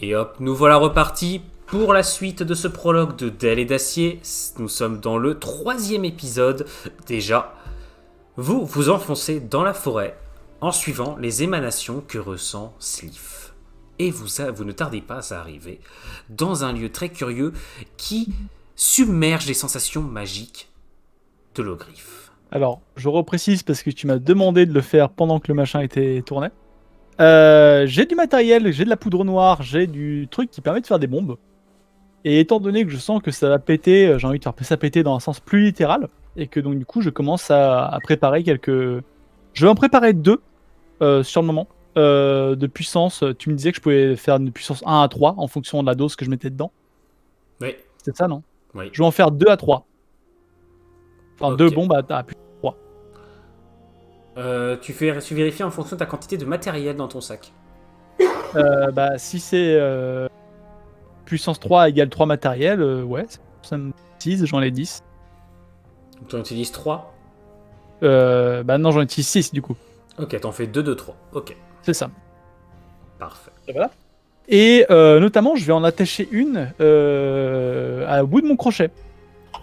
Et hop, nous voilà repartis pour la suite de ce prologue de D'Ailes et d'Acier. Nous sommes dans le 3e épisode déjà. Vous vous enfoncez dans la forêt en suivant les émanations que ressent Sliff. Et vous ne tardez pas à arriver dans un lieu très curieux qui submerge les sensations magiques de l'Ogriffe. Alors, je reprécise parce que tu m'as demandé de le faire pendant que le machin était tourné. J'ai du matériel, j'ai de la poudre noire, j'ai du truc qui permet de faire des bombes. Et étant donné que je sens que ça va péter, j'ai envie de faire ça péter dans un sens plus littéral. Et que donc du coup, je commence à préparer quelques... Je vais en préparer 2 sur le moment. De puissance, tu me disais que je pouvais faire une puissance 1 à 3 en fonction de la dose que je mettais dedans. Oui. C'est ça, non? Oui. Je vais en faire 2 à 3. Enfin, Ok. 2 bombes à plus 3. Tu vérifies en fonction de ta quantité de matériel dans ton sac. Si c'est puissance 3 égale 3 matériel, ouais, ça me 6, j'en ai 10. Donc tu en utilises 3. Non, j'en utilise 6 du coup. Ok, t'en fais 2 de 3. Ok, C'est ça. parfait. Et voilà. Et notamment, je vais en attacher une au bout de mon crochet.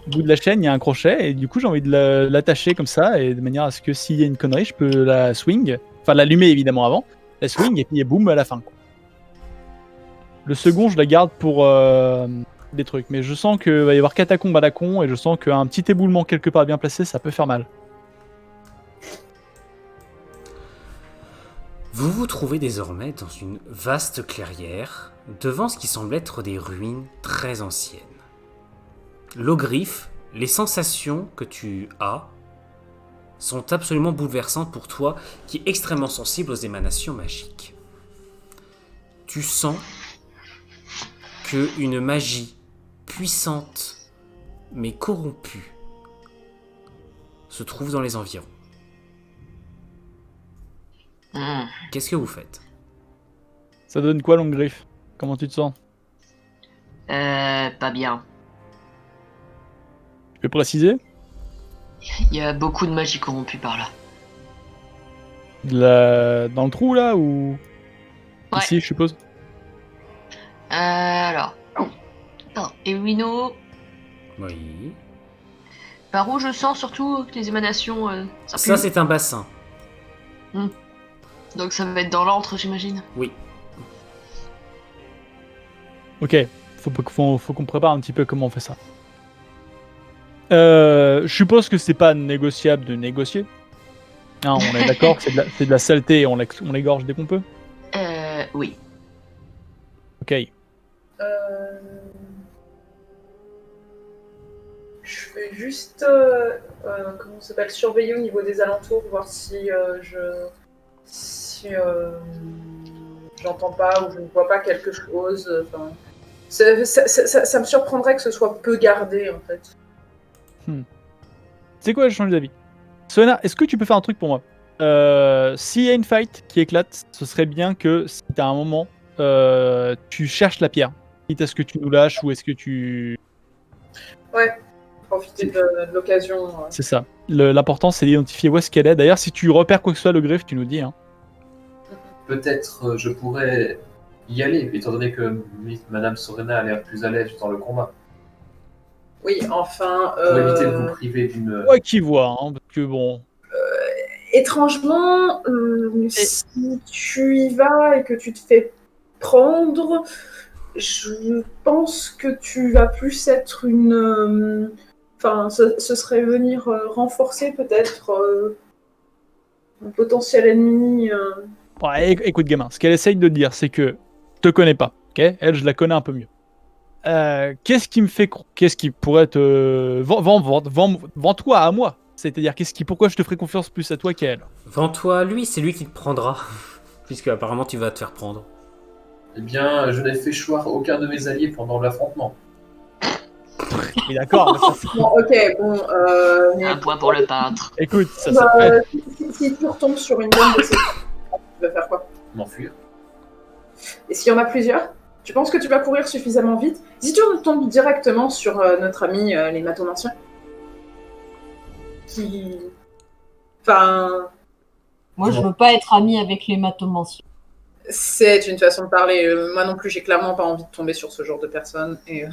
Au bout de la chaîne, il y a un crochet, et du coup, j'ai envie de l'attacher comme ça, et de manière à ce que s'il y a une connerie, je peux la swing. Enfin, l'allumer évidemment avant, la swing, et puis boum, à la fin, quoi. Le second, je la garde pour des trucs, mais je sens qu'il va y avoir catacombe à la con, et je sens qu'un petit éboulement quelque part bien placé, ça peut faire mal. Vous vous trouvez désormais dans une vaste clairière, devant ce qui semble être des ruines très anciennes. L'Ogriffe, les sensations que tu as sont absolument bouleversantes pour toi, qui est extrêmement sensible aux émanations magiques. Tu sens qu'une magie puissante, mais corrompue, se trouve dans les environs. Qu'est-ce que vous faites? Ça donne quoi, longue griffe? Comment tu te sens? Pas bien. Tu peux préciser? Il y a beaucoup de magie corrompue par là. Dans le trou, là, ou... Ouais. Ici, je suppose? Alors. Attends, Ewino. Oui. Par où je sens surtout que les émanations. Ça, c'est un bassin. Donc ça va être dans l'antre, j'imagine. Oui. Ok, faut qu'on prépare un petit peu comment on fait ça. Je suppose que c'est pas négociable de négocier. Hein, on est d'accord, c'est de la saleté, on l'égorge dès qu'on peut. Oui. Ok. Je vais juste comment ça s'appelle, surveiller au niveau des alentours, voir si j'entends pas ou je ne vois pas quelque chose. Enfin, ça me surprendrait que ce soit peu gardé en fait. C'est quoi, je change d'avis. Sona, est-ce que tu peux faire un truc pour moi? S'il y a une fight qui éclate, ce serait bien que si t'as un moment, tu cherches la pierre. Quitte à ce que tu nous lâches ou est-ce que tu... Ouais, profiter de l'occasion. C'est ça. L'important, c'est d'identifier où est-ce qu'elle est. D'ailleurs, si tu repères quoi que ce soit, le griffe, tu nous dis. Hein. Peut-être je pourrais y aller, étant donné que Madame Sorena a l'air plus à l'aise dans le combat. Oui, enfin. Pour éviter de vous priver d'une... Ouais, qui voit, hein, parce que bon... Étrangement, si tu y vas et que tu te fais prendre, je pense que tu vas plus être une... Enfin, ce serait venir renforcer peut-être un potentiel ennemi. Ouais, écoute, gamin, ce qu'elle essaye de dire, c'est que je te connais pas, ok? Elle, je la connais un peu mieux. Qu'est-ce qui pourrait te... Vends-toi à moi. C'est-à-dire, pourquoi je te ferais confiance plus à toi qu'à elle? Vends-toi à lui, c'est lui qui te prendra. Puisque apparemment tu vas te faire prendre. Eh bien, je n'ai fait choir aucun de mes alliés pendant l'affrontement. Oui, d'accord. Mais ça, Bon, ok, bon... mais... Un point pour le peintre. écoute, ça s'appelle... si tu retombes sur une bombe de ces... tu vas faire quoi? M'enfuir. Et s'il y en a plusieurs, tu penses que tu vas courir suffisamment vite? Si tu tombes directement sur notre ami les matomanciens, Moi, je veux pas être amie avec les matomanciens. C'est une façon de parler. Moi non plus, j'ai clairement pas envie de tomber sur ce genre de personnes. Et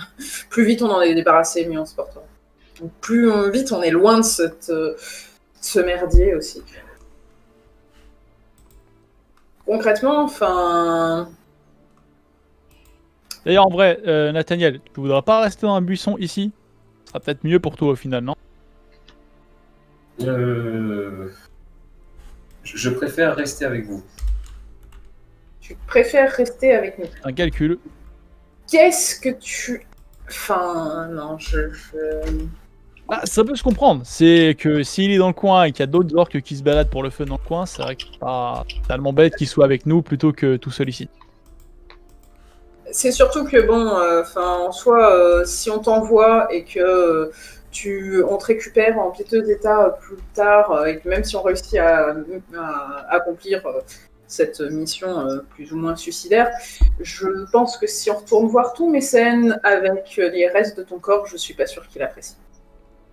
plus vite on en est débarrassé, mieux on se portera. Donc, plus vite on est loin de ce merdier aussi. Concrètement, enfin... D'ailleurs, en vrai, Nathaniel, tu voudras pas rester dans un buisson ici? Ce sera peut-être mieux pour toi au final, non? Je préfère rester avec vous. Tu préfères rester avec nous. Un calcul. Qu'est-ce que tu... Enfin, non, Ah, ça peut se comprendre. C'est que s'il est dans le coin et qu'il y a d'autres orques qui se baladent pour le fun dans le coin, c'est vrai que c'est pas tellement bête qu'il soit avec nous plutôt que tout seul ici. C'est surtout que, bon, en soi, si on t'envoie et que on te récupère en piteux état plus tard, et que même si on réussit à accomplir cette mission plus ou moins suicidaire, je pense que si on retourne voir tous mes scènes avec les restes de ton corps, je suis pas sûr qu'il apprécie.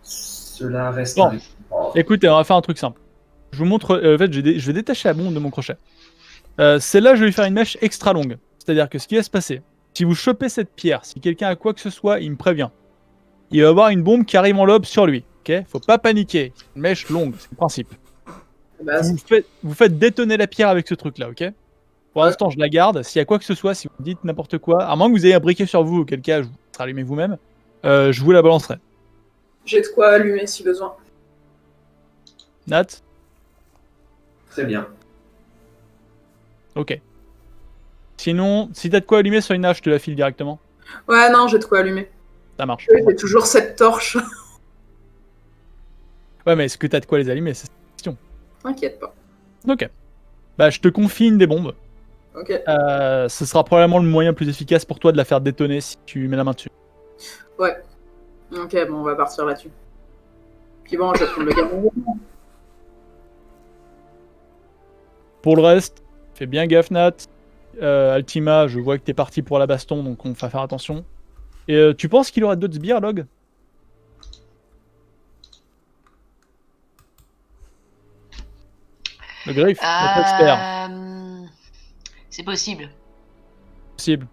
Cela reste... Bon. Écoutez, on va faire un truc simple. Je vous montre. En fait, je vais détacher la bombe de mon crochet. Celle-là, je vais lui faire une mèche extra longue. C'est-à-dire que ce qui va se passer, si vous chopez cette pierre, si quelqu'un a quoi que ce soit, il me prévient. Il va y avoir une bombe qui arrive en lobe sur lui. Ok? Faut pas paniquer. Une mèche longue, c'est le principe. Bah, Vous faites détonner la pierre avec ce truc-là, ok? Pour l'instant, je la garde. S'il y a quoi que ce soit, si vous me dites n'importe quoi, à moins que vous ayez un briquet sur vous, auquel cas je vous rallumer vous-même, je vous la balancerai. j'ai de quoi allumer si besoin. Nat? Très bien. Ok. Sinon, si t'as de quoi allumer sur une hache, je te la file directement. Ouais, non, j'ai de quoi allumer. Ça marche. J'ai toujours cette torche. Ouais, mais est-ce que t'as de quoi les allumer? C'est... T'inquiète pas. Ok. Bah, je te confie une des bombes. Ok. Ce sera probablement le moyen le plus efficace pour toi de la faire détonner si tu mets la main dessus. Ouais. Ok, bon, on va partir là-dessus. Puis bon, je vais prendre le gamin. Pour le reste, fais bien gaffe, Nat. Altima, je vois que t'es parti pour la baston, donc on va faire attention. Et tu penses qu'il aura d'autres sbires, Log? Le griffe, notre expert. C'est possible. Possible.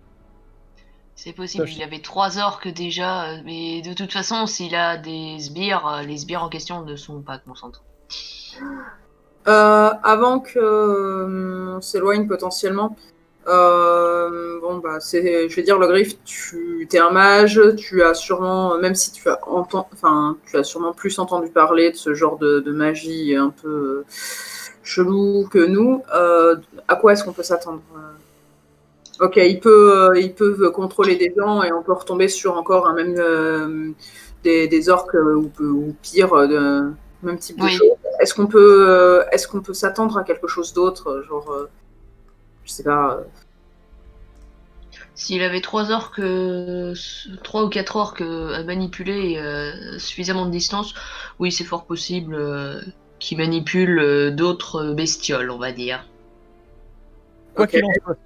C'est possible. Il avait 3 orques déjà, mais de toute façon, s'il a des sbires, les sbires en question ne sont pas concentrés. Avant que on s'éloigne potentiellement, bon bah je vais dire le griffe, tu es un mage, tu as sûrement, même si tu as sûrement plus entendu parler de ce genre de magie un peu chelou que nous. À quoi est-ce qu'on peut s'attendre? Ok, il peut contrôler des gens et on peut retomber sur encore des orques ou pire, même type de choses. Est-ce qu'on peut s'attendre à quelque chose d'autre, genre, je sais pas. S'il avait 3 orques, 3 ou 4 orques à manipuler suffisamment de distance, oui, c'est fort possible qu'il manipule d'autres bestioles, on va dire. Quoi qu'il en soit,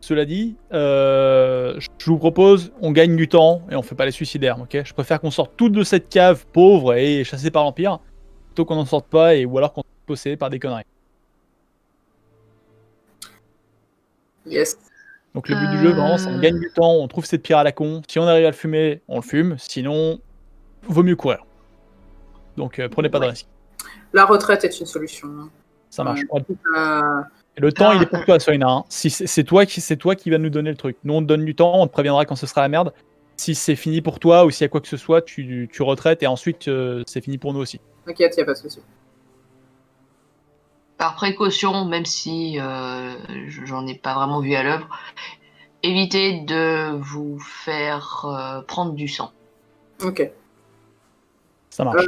cela dit, je vous propose, on gagne du temps et on fait pas les suicidaires, ok? Je préfère qu'on sorte tous de cette cave pauvre et chassée par l'Empire, plutôt qu'on n'en sorte pas ou alors qu'on soit possédé par des conneries. Yes. Donc le but du jeu, vraiment, c'est on gagne du temps, on trouve cette pierre à la con. Si on arrive à le fumer, on le fume. Sinon, vaut mieux courir. Donc prenez pas de risque. La retraite est une solution. Ça marche. Euh, Et le temps, il est pour toi, Soina. Hein. Si c'est toi qui va nous donner le truc. Nous, on te donne du temps, on te préviendra quand ce sera la merde. Si c'est fini pour toi ou s'il y a quoi que ce soit, tu retraites et ensuite c'est fini pour nous aussi. T'inquiète, y a pas de souci. Par précaution, même si j'en ai pas vraiment vu à l'œuvre, évitez de vous faire prendre du sang. Ok. Ça marche.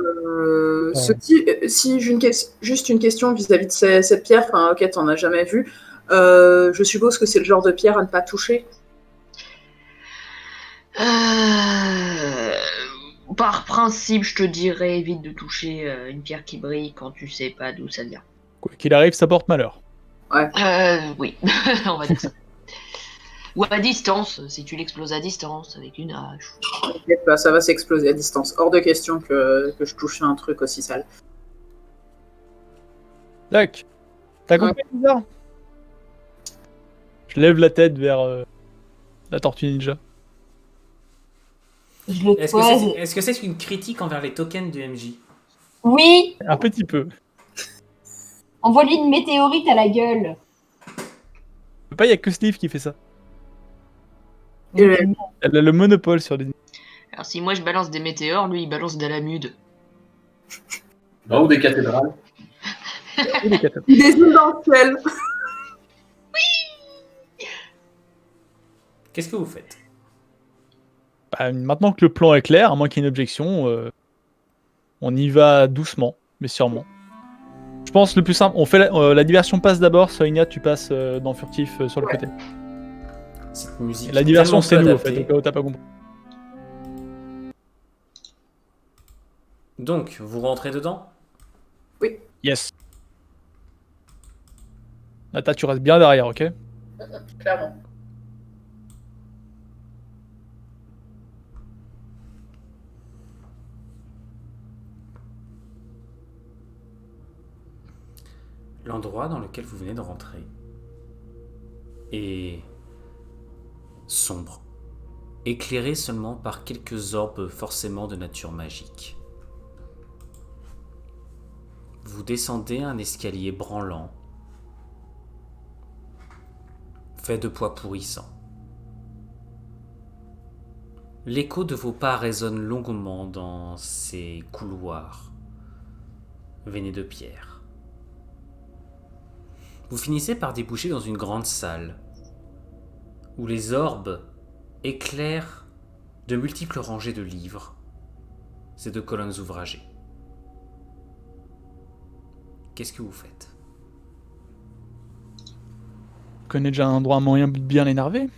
Si j'ai juste une question vis-à-vis de cette pierre, enfin, ok, t'en as jamais vu. Je suppose que c'est le genre de pierre à ne pas toucher. Par principe, je te dirais évite de toucher une pierre qui brille quand tu sais pas d'où ça vient. Quoi qu'il arrive, ça porte malheur. Oui, on va dire ça. Ou à distance, si tu l'exploses à distance avec une hache. T'inquiète pas, ça va s'exploser à distance. Hors de question que je touche à un truc aussi sale. Tac. T'as compris, bizarre? Je lève la tête vers la tortue ninja. Je le toise. Est-ce que c'est une critique envers les tokens du MJ? Oui, Un petit peu. envoie-lui une météorite à la gueule. Il y a que Steve qui fait ça. Et le- Elle a le monopole sur les... Alors si moi je balance des météores, lui il balance de la mude. Non, ou des cathédrales. les catapultes. Des éventuels. Qu'est-ce que vous faites? Bah, maintenant que le plan est clair, à moins qu'il y ait une objection, on y va doucement, mais sûrement. Je pense le plus simple, on fait la diversion passe d'abord, Sonia tu passes dans furtif sur le Ouais. côté. Cette musique. Et la diversion c'est tellement nous peu en fait, au adaptée. cas où t'as pas compris. Donc, vous rentrez dedans? Yes. Nata, tu restes bien derrière, ok? Clairement. L'endroit dans lequel vous venez de rentrer est sombre, éclairé seulement par quelques orbes forcément de nature magique. Vous descendez un escalier branlant, fait de poids pourrissants. L'écho de vos pas résonne longuement dans ces couloirs veinés de pierre. Vous finissez par déboucher dans une grande salle où les orbes éclairent de multiples rangées de livres et de colonnes ouvragées. Qu'est-ce que vous faites? Tu connais déjà un endroit moyen de bien l'énerver?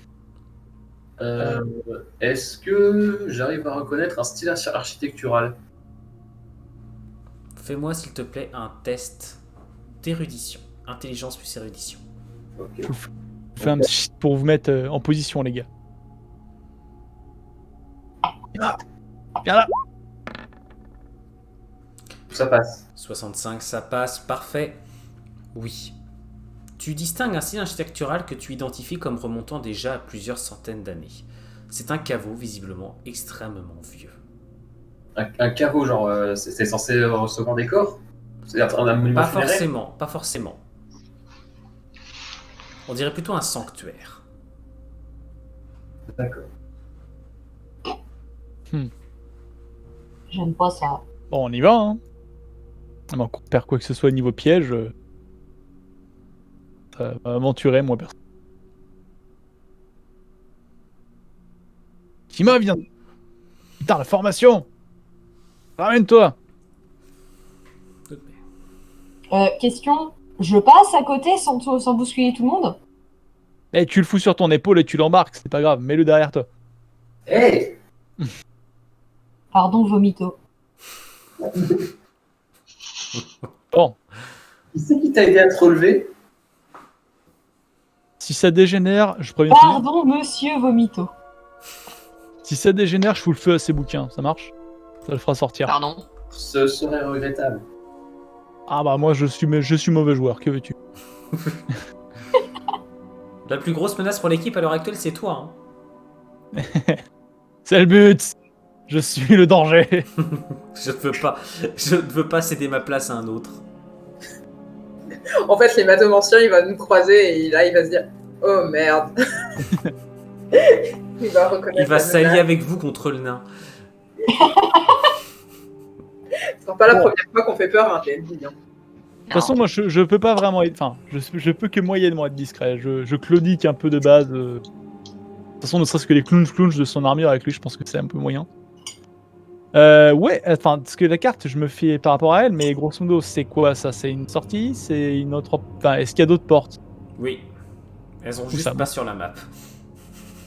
Est-ce que j'arrive à reconnaître un style architectural? Fais-moi s'il te plaît un test d'érudition. Intelligence plus érudition. Ok. Fais un petit pour vous mettre en position, les gars. Viens là. Ça passe. 65, ça passe, parfait. Oui. Tu distingues un style architectural que tu identifies comme remontant déjà à plusieurs centaines d'années. C'est un caveau visiblement extrêmement vieux. Un caveau, genre, c'est censé recevoir des corps? C'est-à-dire un monument Pas funéraire? forcément, pas forcément. On dirait plutôt un sanctuaire. D'accord. J'aime pas ça. Bon, on y va, hein. À moins qu'on perd quoi que ce soit niveau piège. Ça va aventurer, moi, personne. Kima, viens. Putain, la formation. Ramène-toi. Question, je passe à côté sans bousculer tout le monde? Eh, tu le fous sur ton épaule et tu l'embarques, c'est pas grave, mets-le derrière toi. Hey! Pardon, vomito. Bon, Qui c'est qui t'a aidé à te relever? si ça dégénère, je préviens tout le monde. Pardon, monsieur vomito. Si ça dégénère, je fous le feu à ces bouquins, ça marche? Ça le fera sortir. Pardon. Ce serait regrettable. Ah bah moi je suis mauvais joueur, que veux-tu? La plus grosse menace pour l'équipe à l'heure actuelle, c'est toi. Hein. C'est le but. Je suis le danger. Je ne veux pas céder ma place à un autre. En fait, l'hématomancien, il va nous croiser et là, il va se dire « Oh merde !» Il va reconnaître Il va la s'allier menace. avec vous contre le nain. Ce sera pas la première fois qu'on fait peur à un PNJ. Hein. De toute façon, moi je peux pas vraiment être. Enfin, je peux que moyennement être discret. Je claudique un peu de base. De toute façon, ne serait-ce que les clounch de son armure avec lui, je pense que c'est un peu moyen. Ouais, enfin, parce que la carte, je me fie par rapport à elle, mais grosso modo, c'est quoi ça? C'est une sortie? C'est une autre. Enfin, est-ce qu'il y a d'autres portes? Oui. Elles ont Où juste ça, pas bon. sur la map.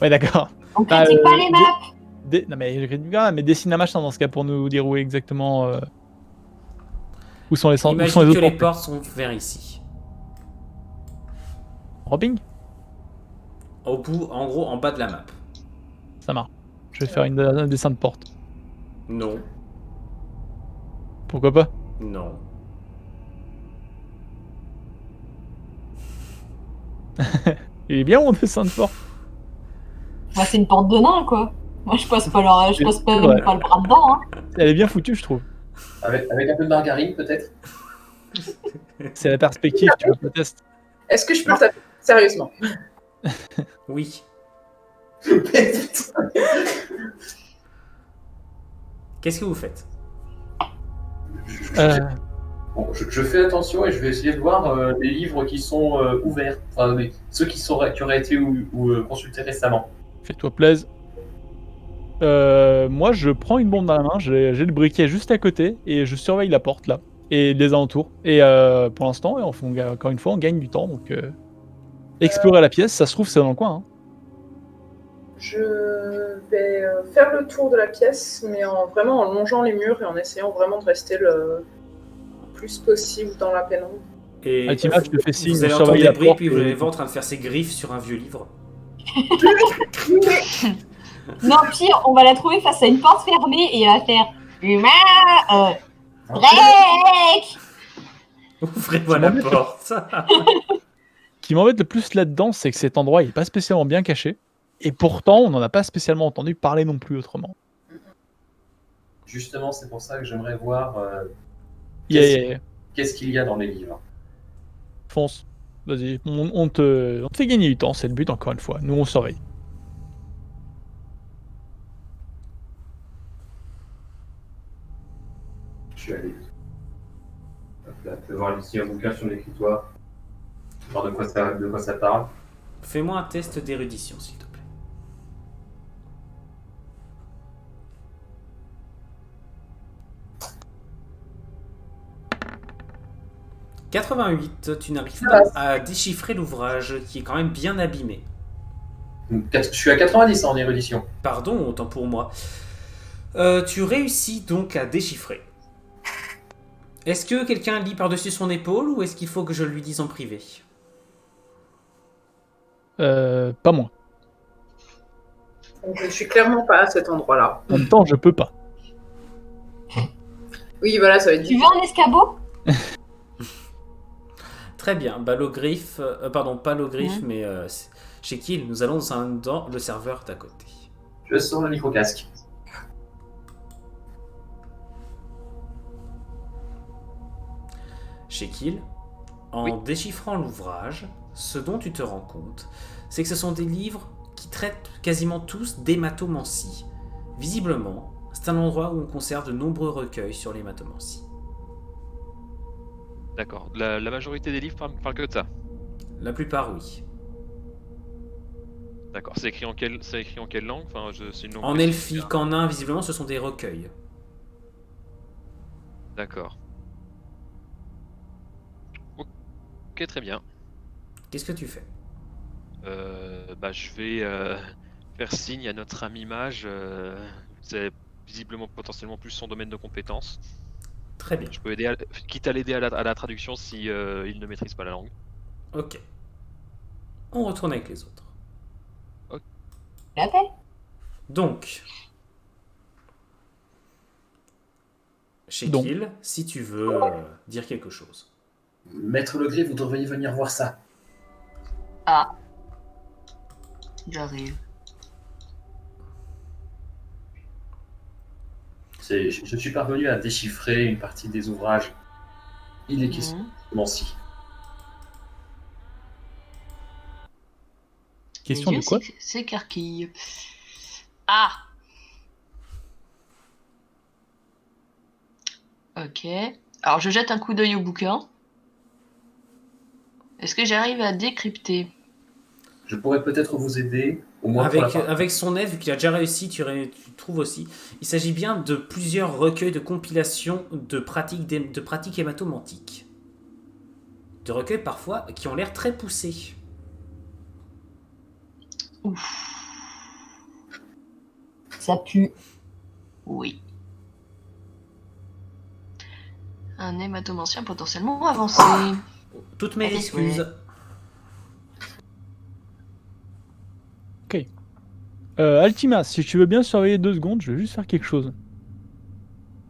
Ouais, d'accord. On critique pas les maps. Non, mais je critique bien, mais dessine un machin dans ce cas pour nous dire où exactement. Où sont les Imagine autres que les portes portes sont vers ici. Robing? Au bout, en gros, en bas de la map. Ça marche. Je vais faire un dessin de porte. Non. Pourquoi pas? Non. Il est bien mon dessin de porte. Moi, c'est une porte de nain, quoi. Moi, je passe pas, je passe pas, C'est vrai. pas le bras dedans. Hein. Elle est bien foutue, je trouve. Avec un peu de margarine, peut-être. C'est la perspective, tu vois, le test. Est-ce que je peux le taper? Sérieusement. Oui. Qu'est-ce que vous faites? Bon, je fais attention et je vais essayer de voir les livres qui sont ouverts, enfin ceux qui auraient été consultés récemment. Fais-toi plaisir. Moi, je prends une bombe dans la main, j'ai le briquet juste à côté et je surveille la porte là et les alentours. Et pour l'instant, encore une fois, on gagne du temps. Donc, explorer la pièce, ça se trouve, c'est dans le coin. Hein. Je vais faire le tour de la pièce, mais vraiment en longeant les murs et en essayant vraiment de rester le plus possible dans la pénombre. Et Altima, je te fais signe, vous allez surveille entendre la des bruits, porte. puis vous allez voir en train de faire ses griffes sur un vieux livre. Non, pire, on va la trouver face à une porte fermée et elle va faire Humain break. Ouvrez-moi la porte. Ce qui m'embête le plus là-dedans, c'est que cet endroit il est pas spécialement bien caché. Et pourtant, on n'en a pas spécialement entendu parler non plus autrement. Justement, c'est pour ça que j'aimerais voir Yeah. qu'est-ce qu'il y a dans les livres. Fonce. Vas-y, on te fait gagner du temps, c'est le but encore une fois. Nous, on surveille. Je suis allé. Hop là, tu peux voir ici un bouquin sur l'écritoire. Voir de quoi ça parle. Fais-moi un test d'érudition, s'il te plaît. « 88, tu n'arrives pas à déchiffrer l'ouvrage qui est quand même bien abîmé. Je suis à 90 en érudition. Pardon, autant pour moi. Tu réussis donc à déchiffrer. Est-ce que quelqu'un lit par-dessus son épaule ou est-ce qu'il faut que je lui dise en privé? Pas moi. Donc, je suis clairement pas à cet endroit-là. En même temps, je peux pas. Oui, voilà, ça va être Tu veux un escabeau? Très bien, bah l'ogriffe, pardon, pas l'ogriffe, mais chez qui nous allons dans le serveur d'à côté. Je sors le micro-casque. Chez Kill, en déchiffrant l'ouvrage, ce dont tu te rends compte, c'est que ce sont des livres qui traitent quasiment tous d'hématomancie. Visiblement, c'est un endroit où on conserve de nombreux recueils sur l'hématomancie. D'accord. La majorité des livres parlent que de ça. La plupart, oui. D'accord. C'est écrit en quelle langue? Enfin, c'est une langue En spécifique, elfique, en nain, visiblement, ce sont des recueils. D'accord. Ok, très bien. Qu'est-ce que tu fais? Je vais faire signe à notre ami mage. C'est visiblement potentiellement plus son domaine de compétence. Très bien. Je peux aider, quitte à l'aider à la traduction si il ne maîtrise pas la langue. Ok. On retourne avec les autres. La paix. Donc, Shekil, si tu veux dire quelque chose. Maître Legré, vous devriez venir voir ça. Ah. J'arrive. Je suis parvenu à déchiffrer une partie des ouvrages. Il est question de Mancy. Question de quoi? S'écarquille. Ah. Ok. Alors je jette un coup d'œil au bouquin. Est-ce que j'arrive à décrypter? Je pourrais peut-être vous aider, au moins avec son aide, vu qu'il a déjà réussi, tu trouves aussi. Il s'agit bien de plusieurs recueils de compilations de pratiques hématomantiques. De recueils parfois qui ont l'air très poussés. Ouf. Ça pue. Oui. Un hématomancien potentiellement avancé. Toutes mes excuses. Ok. Altima, si tu veux bien surveiller 2 secondes, je vais juste faire quelque chose.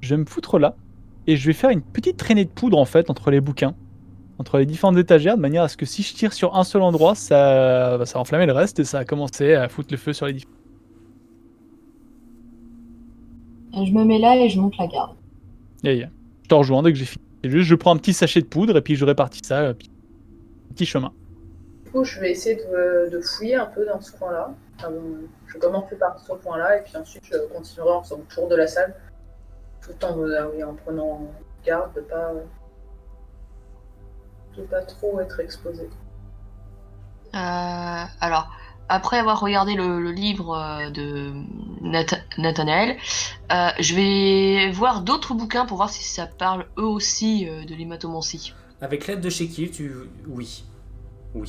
Je vais me foutre là et je vais faire une petite traînée de poudre en fait entre les bouquins. entre les différentes étagères, de manière à ce que si je tire sur un seul endroit, ça va enflammer le reste et ça a commencé à foutre le feu sur les différents. Je me mets là et je monte la garde. Je te rejoins dès que j'ai fini. C'est juste, je prends un petit sachet de poudre et puis je répartis ça, petit chemin. Du coup, je vais essayer de fouiller un peu dans ce coin-là. Enfin, bon, je commence par ce point-là et puis ensuite je continuerai en faisant le tour de la salle, tout en prenant garde de pas trop être exposé. Alors, après avoir regardé le livre de Nathanaël, je vais voir d'autres bouquins pour voir si ça parle eux aussi de l'hématomancie. Avec l'aide de Shekil, Oui. Je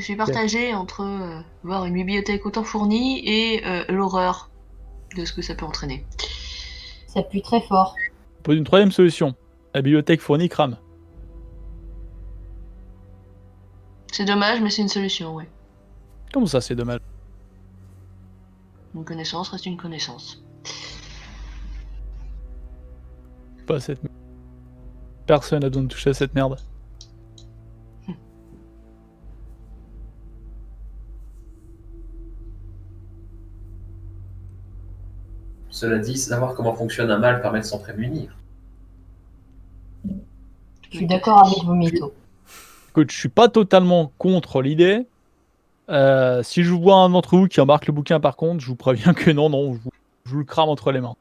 suis partagée entre voir une bibliothèque autant fournie et l'horreur de ce que ça peut entraîner. Ça pue très fort. On pose une troisième solution. La bibliothèque fournie crame. C'est dommage, mais c'est une solution, ouais. Comment ça, c'est dommage? Une connaissance reste une connaissance. Pas cette merde. Personne n'a besoin de toucher à cette merde. Cela dit, savoir comment fonctionne un mal permet de s'en prémunir. Je suis d'accord avec vos mythos. Écoute, je suis pas totalement contre l'idée. Si je vois un d'entre vous qui embarque le bouquin par contre, je vous préviens que non, je vous le crame entre les mains.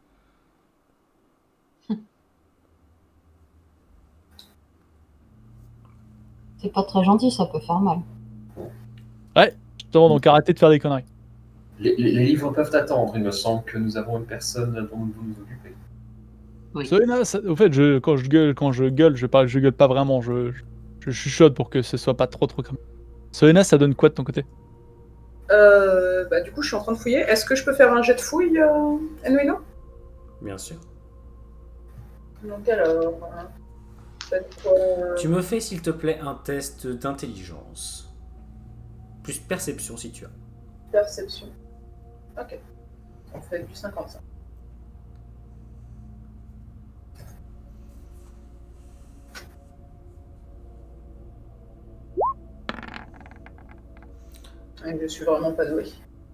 C'est pas très gentil, ça peut faire mal. Justement, donc arrêtez de faire des conneries. Les livres peuvent attendre, il me semble que nous avons une personne dont nous devons nous occuper. Oui. Soena, au fait, quand je gueule, je gueule pas vraiment, je chuchote pour que ce soit pas trop comme. Soena, ça donne quoi de ton côté? Du coup, je suis en train de fouiller. Est-ce que je peux faire un jet de fouille, Enwino? Bien sûr. Donc alors... Tu me fais, s'il te plaît, un test d'intelligence. Plus perception, si tu as. Perception. Ok. On fait du 55. Et je suis vraiment pas doué.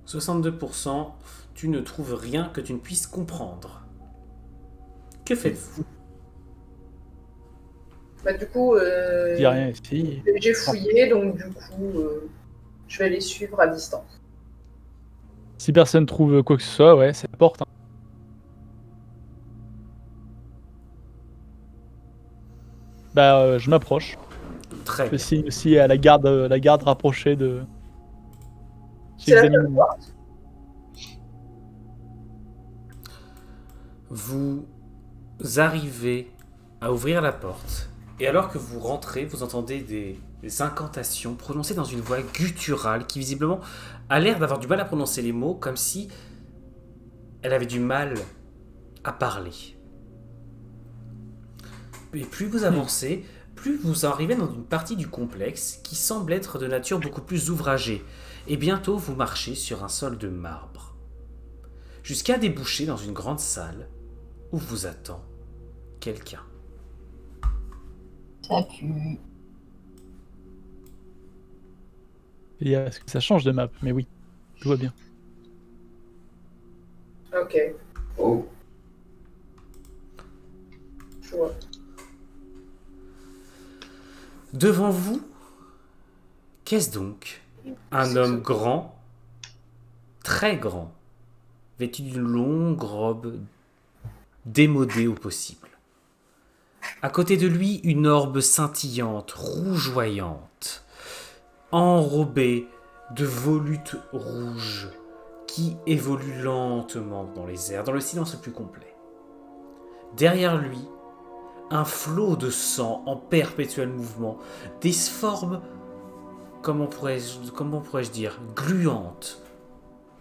62%, tu ne trouves rien que tu ne puisses comprendre. Que faites-vous? Du coup, Il y a rien ici. j'ai fouillé, donc du coup, je vais les suivre à distance. Si personne trouve quoi que ce soit, ouais, c'est la porte. Hein. Je m'approche. Très Je bien. signe aussi à la garde rapprochée de. C'est la J'examine. porte. Vous arrivez à ouvrir la porte, et alors que vous rentrez, vous entendez des incantations prononcées dans une voix gutturale qui visiblement a l'air d'avoir du mal à prononcer les mots, comme si elle avait du mal à parler. Et plus vous avancez, plus vous arrivez dans une partie du complexe qui semble être de nature beaucoup plus ouvragée, et bientôt vous marchez sur un sol de marbre, jusqu'à déboucher dans une grande salle où vous attend quelqu'un. Ça pue. Est-ce que ça change de map? Mais oui, je vois bien. Ok, Oh, je vois. Devant vous, qu'est-ce donc? Un homme grand, très grand, vêtu d'une longue robe démodée au possible. À côté de lui, une orbe scintillante, rougeoyante, enrobée de volutes rouges qui évoluent lentement dans les airs, dans le silence le plus complet. Derrière lui, un flot de sang en perpétuel mouvement, des formes, comment pourrais-je dire, gluantes,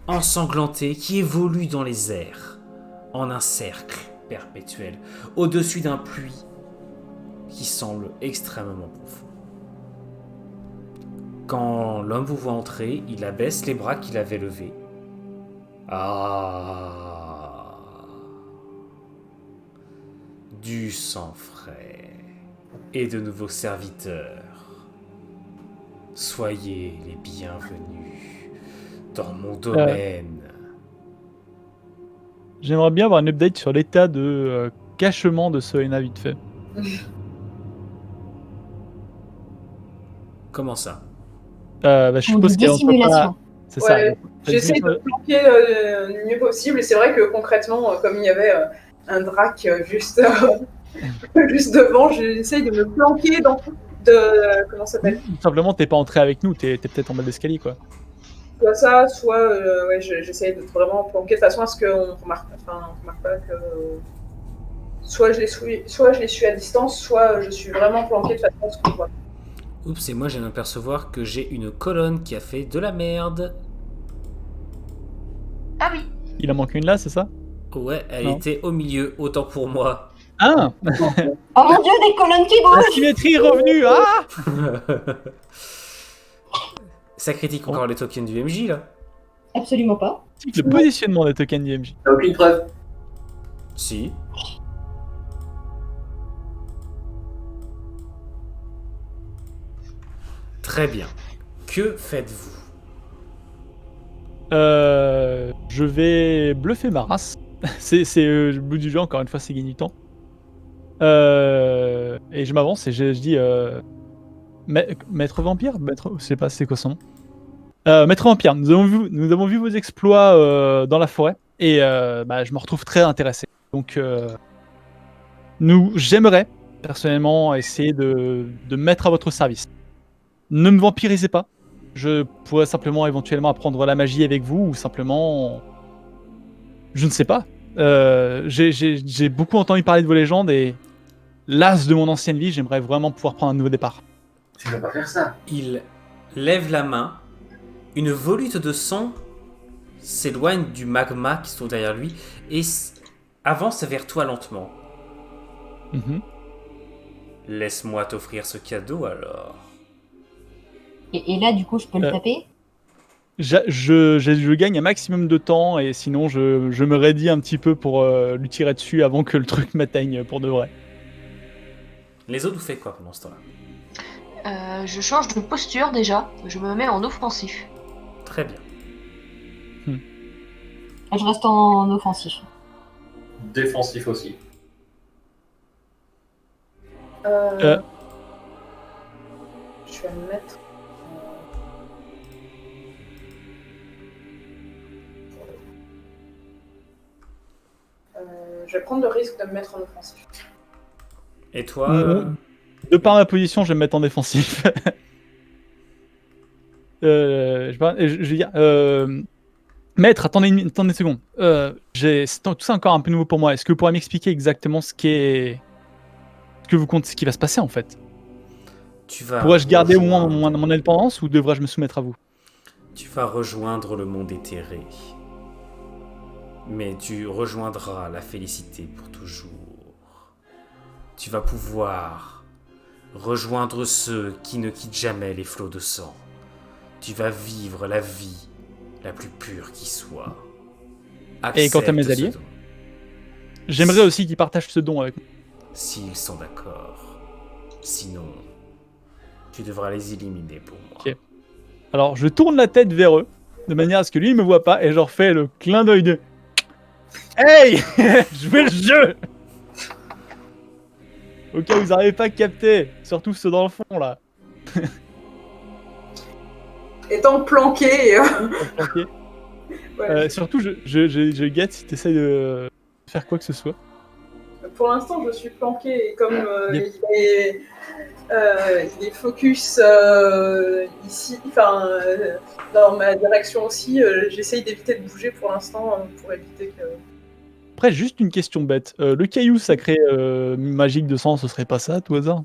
ensanglantées, qui évoluent dans les airs, en un cercle perpétuel, au-dessus d'un puits qui semble extrêmement profond. Quand l'homme vous voit entrer, il abaisse les bras qu'il avait levés. Ah, du sang frais. et de nouveaux serviteurs. Soyez les bienvenus dans mon domaine. J'aimerais bien avoir un update sur l'état de cachement de Soena vite fait. Comment ça? Je suppose qu'il y a dissimulation. C'est ça. Ouais, j'essaie de planquer le mieux possible et c'est vrai que concrètement, comme il y avait un drac juste, juste devant, j'essaie de me planquer dans comment ça s'appelle? Tout simplement, t'es pas entré avec nous, t'es peut-être en bas de l'escalier, quoi. Soit ça, soit ouais, j'essaie de vraiment planquer de façon à ce qu'on remarque pas que soit je les suis à distance, soit je suis vraiment planqué de façon à ce qu'on voit. Oups, et moi je viens d'apercevoir que j'ai une colonne qui a fait de la merde. Ah oui. Il en manque une là, c'est ça? Ouais, elle Non. était au milieu, autant pour moi. Ah! Oh mon dieu, des colonnes qui La bougent! symétrie est revenue! Ah! Ça critique encore les tokens du MJ là. Absolument pas. Le positionnement des tokens d'IMJ. T'as aucune preuve. Si. Très bien. Que faites-vous? Je vais bluffer ma race. c'est le bout du jeu, encore une fois, c'est gagner du temps. Et je m'avance et je dis Maître Vampire, je sais pas c'est quoi son nom. Maître Vampire, nous avons vu vos exploits dans la forêt et je me retrouve très intéressé. Donc j'aimerais personnellement essayer de me mettre à votre service. Ne me vampirisez pas. Je pourrais simplement éventuellement apprendre la magie avec vous ou simplement... Je ne sais pas. J'ai beaucoup entendu parler de vos légendes et l'as de mon ancienne vie, j'aimerais vraiment pouvoir prendre un nouveau départ. Tu vas pas faire ça. Il lève la main. Une volute de sang s'éloigne du magma qui se trouve derrière lui et avance vers toi lentement. Mhm. Laisse-moi t'offrir ce cadeau alors. Et là, du coup, je peux le taper? Je gagne un maximum de temps et sinon je me raidis un petit peu pour lui tirer dessus avant que le truc m'atteigne pour de vrai. Les autres, vous faites quoi pendant ce temps-là? Je change de posture déjà. Je me mets en offensif. Très bien. Je reste en offensif. Défensif aussi. Je vais me mettre. Je vais prendre le risque de me mettre en offensif. Et toi De par ma position, je vais me mettre en défensif. Je veux dire, Maître, attendez une seconde. Tout ça encore un peu nouveau pour moi. Est-ce que vous pourriez m'expliquer exactement ce qui va se passer en fait? Pourrais-je garder au moins mon indépendance ou devrais-je me soumettre à vous? Tu vas rejoindre le monde éthéré. Mais tu rejoindras la félicité pour toujours. Tu vas pouvoir rejoindre ceux qui ne quittent jamais les flots de sang. Tu vas vivre la vie la plus pure qui soit. Et quant à mes Accepte ce alliés, don, j'aimerais aussi qu'ils partagent ce don avec moi. s'ils sont d'accord. Sinon, tu devras les éliminer pour moi. Ok. Alors je tourne la tête vers eux, de manière à ce que lui ne me voit pas, et je leur fais le clin d'œil de Hey je fais le jeu. Au cas où vous n'arrivez pas à capter, surtout ceux dans le fond là. Étant planqué. Ok. Ouais. Surtout, je guette si tu essayes de faire quoi que ce soit. Pour l'instant, je suis planqué et comme Yep. il est focus ici, dans ma direction aussi, j'essaye d'éviter de bouger pour l'instant pour éviter que. Après, juste une question bête. Le caillou sacré magique de sang, ce serait pas ça, à tout hasard?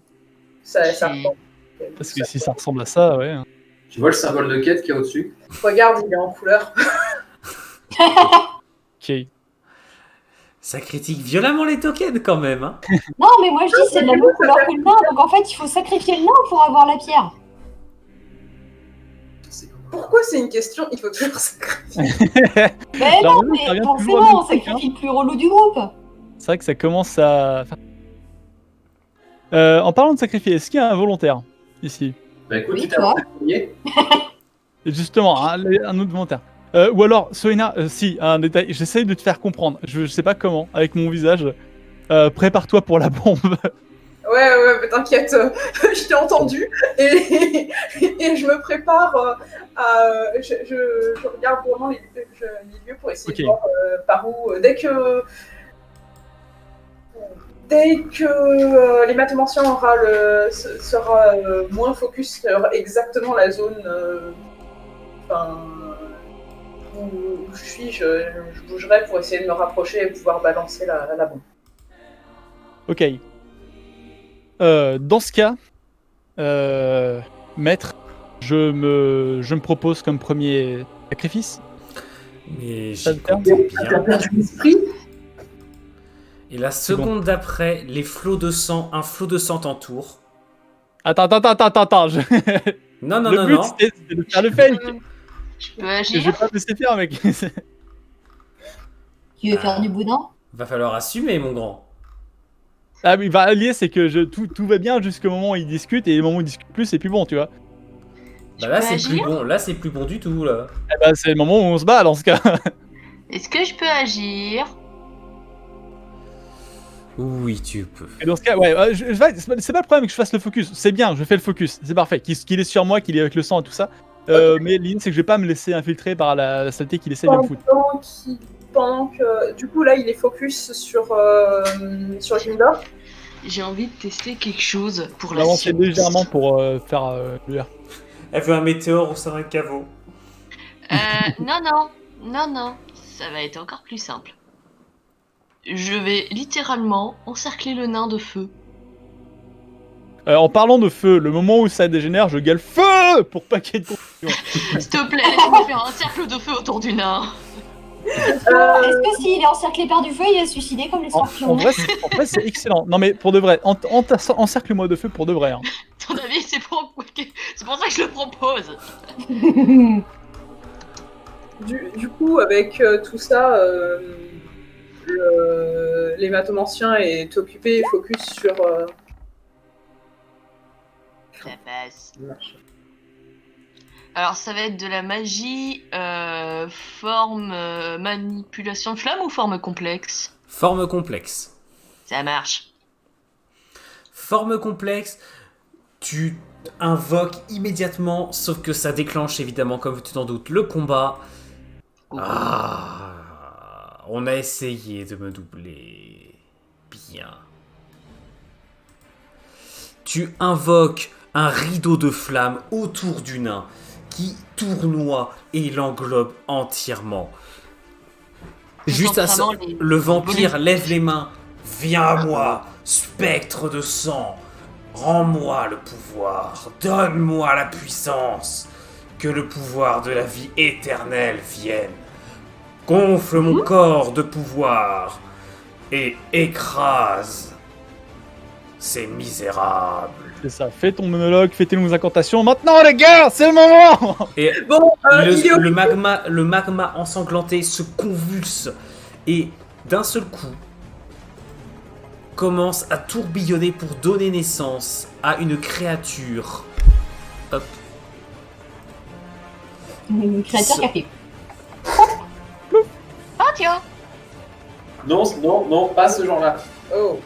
Ça ressemble. Parce que si ça ressemble à ça, ouais. Tu vois le symbole de quête qu'il y a au-dessus? Regarde, il est en couleur. Ok. Ça critique violemment les tokens quand même. Hein. Non, mais moi je dis c'est de la même couleur que le nain, donc en fait il faut sacrifier le nain pour avoir la pierre. Pourquoi c'est une question? Il faut toujours sacrifier. Mais Alors, non, ça mais revient toujours forcément, au même on truc, sacrifie le plus relou du groupe. C'est vrai que ça commence à... En parlant de sacrifier, est-ce qu'il y a un volontaire ici? Bah écoute, Oui, tu t'es toi. renseigné. Et justement, un autre volontaire. Ou alors, Soena, si, un détail, j'essaye de te faire comprendre, je sais pas comment, avec mon visage. Prépare-toi pour la bombe. Ouais, mais t'inquiète, je t'ai entendu et je me prépare je regarde vraiment les lieux pour essayer Ok. de voir par où. Dès que l'hématomancien sera moins focus sur exactement la zone où je suis, je bougerai pour essayer de me rapprocher et pouvoir balancer la bombe. Ok. Dans ce cas, maître, je me propose comme premier sacrifice. Mais Ça j'y te fait compte T'as bien. perdu l'esprit. Et la seconde d'après, les flots de sang, un flot de sang t'entoure. Attends. Non, non, Le non, but, non. c'était de faire le fake. Je peux Et je vais agir? pas me laisser faire, mec. Tu veux faire du boudin? Va falloir assumer, mon grand. Ah oui, bah, lié, c'est que tout va bien jusqu'au moment où ils discutent, et le moment où ils discutent plus, c'est plus bon, tu vois. Bah là, peux c'est plus agir bon. Là, c'est plus bon du tout, là. Eh bah, c'est le moment où on se bat, dans ce cas. Est-ce que je peux agir? Oui, tu peux. Et dans ce cas, ouais, c'est pas le problème que je fasse le focus. C'est bien, je fais le focus. C'est parfait. Qu'il est sur moi, qu'il est avec le sang et tout ça. Mais l'idée, c'est que je vais pas me laisser infiltrer par la saleté qu'il essaie de me foutre. Pendant que du coup là il est focus sur Gilda. J'ai envie de tester quelque chose pour Je la vais avancer science. légèrement pour faire le R. Elle veut un météore au sein d'un caveau. Non, ça va être encore plus simple. Je vais littéralement encercler le nain de feu. En parlant de feu, le moment où ça dégénère, je gueule feu pour pas qu'il y ait de confusion. S'il te plaît, laisse-moi faire un cercle de feu autour du nain. Est-ce que s'il est encerclé par du feu, il va se suicider comme les En scorpions? vrai, c'est excellent. Non mais pour de vrai, encercle-moi de feu pour de vrai. Hein. Ton avis, c'est pour ça que je le propose. Du coup avec tout ça, l'hématomancien est occupé et focus sur. Ça passe. Alors, ça va être de la magie, forme manipulation de flamme ou forme complexe? Forme complexe. Ça marche. Forme complexe, tu invoques immédiatement, sauf que ça déclenche évidemment, comme tu t'en doutes, le combat. Ah, on a essayé de me doubler. Bien. Tu invoques un rideau de flammes autour du nain qui tournoie et l'englobe entièrement. Juste à ça, le vampire lève les mains. Viens à moi, spectre de sang. Rends-moi le pouvoir. Donne-moi la puissance. Que le pouvoir de la vie éternelle vienne. Gonfle mon corps de pouvoir et écrase ces misérables. C'est ça. Fais ton monologue, fais tes longues incantations. Maintenant les gars, c'est le moment. Et Bon, il est le magma ensanglanté se convulse et d'un seul coup commence à tourbillonner pour donner naissance à une créature. Hop. Une créature qui a fait. Ah, tiens. Non, pas ce genre-là. Oh.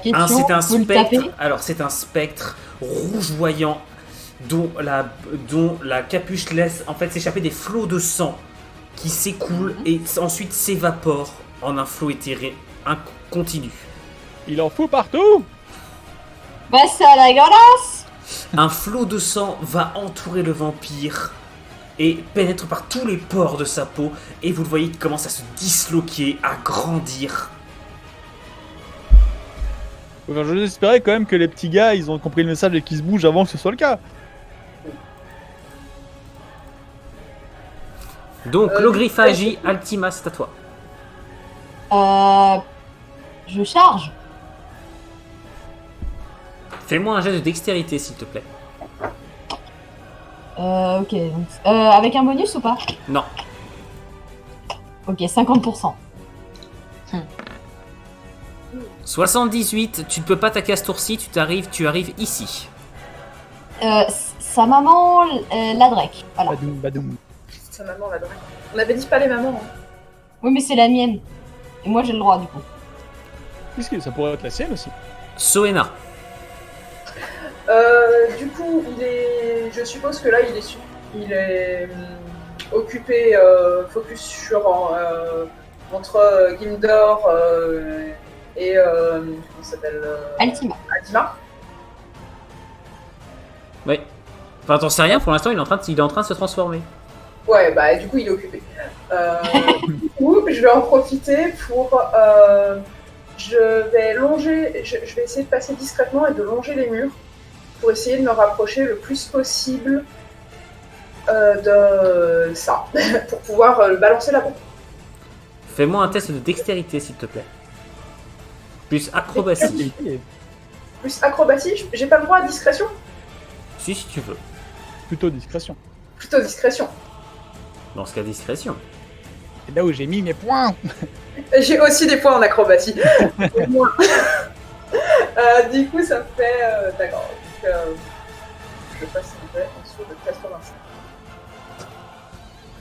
Question, C'est un faut le taper. spectre. Alors c'est un spectre rougeoyant dont la capuche laisse en fait s'échapper des flots de sang qui s'écoulent et ensuite s'évaporent en un flot éthéré continu. Il en fout partout. Bah, ça dégueulasse. Un flot de sang va entourer le vampire et pénètre par tous les pores de sa peau et vous le voyez qui commence à se disloquer, à grandir. Enfin, je espérais quand même que les petits gars, ils ont compris le message et qu'ils se bougent avant que ce soit le cas. Donc l'ogryphagie, Altima, c'est à toi. Je charge. Fais-moi un jet de dextérité s'il te plaît. Ok. Donc, avec un bonus ou pas? Non. Ok, 50%. 78, tu ne peux pas attaquer à ce tour-ci, tu arrives ici. Sa maman, la Drake. Voilà. Badoum, badoum. Sa maman, la drague. On avait dit pas les mamans. Hein. Oui, mais c'est la mienne. Et moi, j'ai le droit, du coup. Qu'est-ce que ça pourrait être la sienne aussi? Soena. Du coup, je suppose que là, il est occupé, focus sur entre Gimdor et comment ça s'appelle Altima. Adima. Ouais. Enfin, t'en sais rien, pour l'instant, il est en train de se transformer. Ouais, bah du coup, il est occupé. Du coup, je vais en profiter pour... je vais essayer de passer discrètement et de longer les murs pour essayer de me rapprocher le plus possible de ça, pour pouvoir balancer la bombe. Fais-moi un test de dextérité, s'il te plaît. Plus acrobatie. Plus acrobatie, j'ai pas le droit à discrétion? Si tu veux. Plutôt discrétion. Plutôt discrétion. Dans ce cas, discrétion. C'est là où j'ai mis mes points. J'ai aussi des points en acrobatie. Au moins. Du coup, ça me fait... D'accord. Donc, je passe un peu en dessous de 85.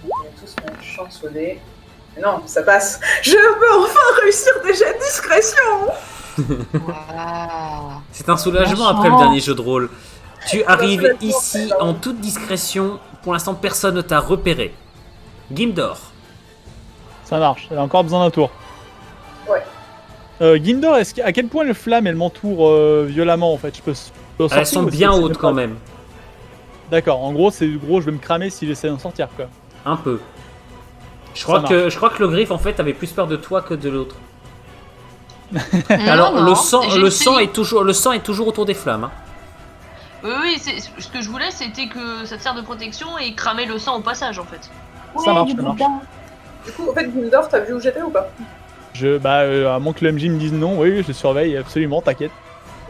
On va tous mon chansonner. Mais non, ça passe. Je peux enfin réussir des jets de discrétion. Waouh. C'est un soulagement Vachement. après le dernier jeu de rôle. Tu arrives soulagement, ici pardon. en toute discrétion. Pour l'instant, personne ne t'a repéré. Gimdor. Ça marche, elle a encore besoin d'un tour. Ouais. Gimdor, à quel point le flamme elle m'entoure violemment en fait? Je peux sortir, Elles sont ou bien c'est hautes quand même. D'accord, en gros, je vais me cramer si j'essaie d'en sortir quoi. Un peu. Je Ça crois que le griffe en fait avait plus peur de toi que de l'autre. Non, Alors non, le sang j'ai est toujours autour des flammes. Hein. Oui, ce que je voulais, c'était que ça te sert de protection et cramer le sang au passage, en fait. Ça marche, du ça marche. boudin. Du coup, en fait, Gundor, t'as vu où j'étais ou pas? À moins que le MJ me dise non, oui, je le surveille absolument, t'inquiète.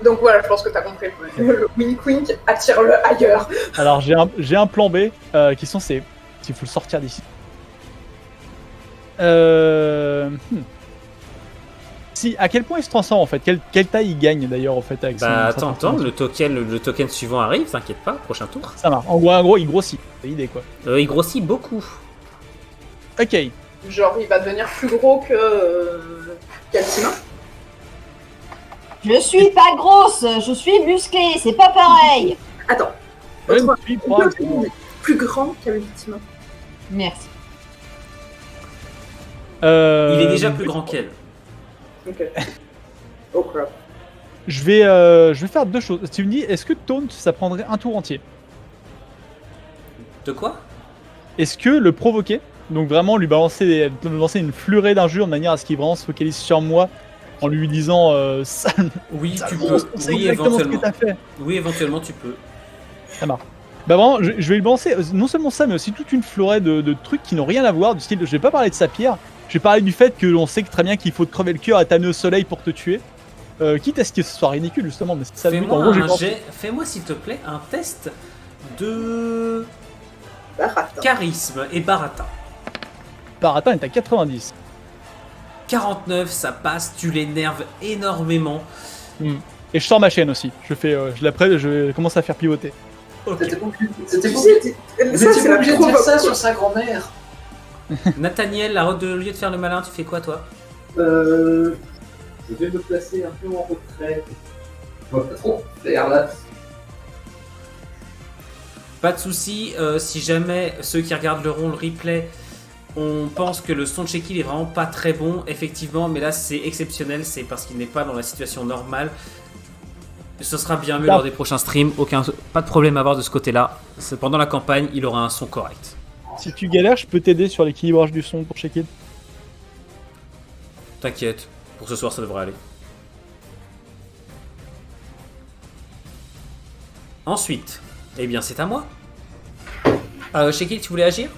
Donc voilà, je pense que t'as compris. Le wink-wink, attire-le ailleurs. Alors j'ai un plan B qui sont ces. Il faut le sortir d'ici. Si, à quel point il se transforme en fait? Quelle taille il gagne d'ailleurs en fait avec Bah sa attends, transformation. le token suivant arrive, t'inquiète pas, prochain tour. Ça marche. En gros, il grossit. C'est l'idée quoi. Il grossit beaucoup. Ok. Genre, il va devenir plus gros que qu'Altima. Je suis pas grosse, je suis musclée, c'est pas pareil. Attends. Je ne Autre- suis on pas peut gros. demander plus grand qu'Altima. Merci. Il est déjà plus grand qu'elle. Ok. Oh crap. Je vais faire deux choses. Tu me dis, est-ce que Taunt ça prendrait un tour entier? De quoi? Est-ce que le provoquer, donc vraiment lui balancer une flurée d'injures de manière à ce qu'il vraiment se focalise sur moi en lui disant sale Oui, tu monstre, peux. on sait Oui, exactement ce que éventuellement. t'as fait. Oui, éventuellement tu peux. Ça marche. Bah vraiment, je vais lui balancer non seulement ça, mais aussi toute une florée de trucs qui n'ont rien à voir, du style, je vais pas parler de sa pierre, je vais parler du fait que l'on sait que très bien qu'il faut te crever le cœur à t'amener au soleil pour te tuer, quitte à ce que ce soit ridicule justement, mais c'est ça le but. En gros, j'ai pensé- Fais-moi s'il te plaît un test de Barata. charisme et barata. Baratin est à 90. 49, ça passe, tu l'énerves énormément. Et je sors ma chaîne aussi, je commence à faire pivoter. Ok. C'était Tu pas sais, Vous ça, étiez c'est pas la obligé de dire provoque, ça quoi. sur sa grand-mère. Nathaniel, au lieu de faire le malin, tu fais quoi toi? Je vais me placer un peu en retrait. Je vois pas trop faire là. Pas de soucis, si jamais ceux qui regarderont le replay, on pense que le son de Shekil est vraiment pas très bon, effectivement, mais là c'est exceptionnel, c'est parce qu'il n'est pas dans la situation normale. Ce sera bien mieux lors des prochains streams, pas de problème à avoir de ce côté-là. Pendant la campagne, il aura un son correct. Si tu galères, je peux t'aider sur l'équilibrage du son pour checker. T'inquiète, pour ce soir ça devrait aller. Ensuite, eh bien c'est à moi. Shekil, tu voulais agir?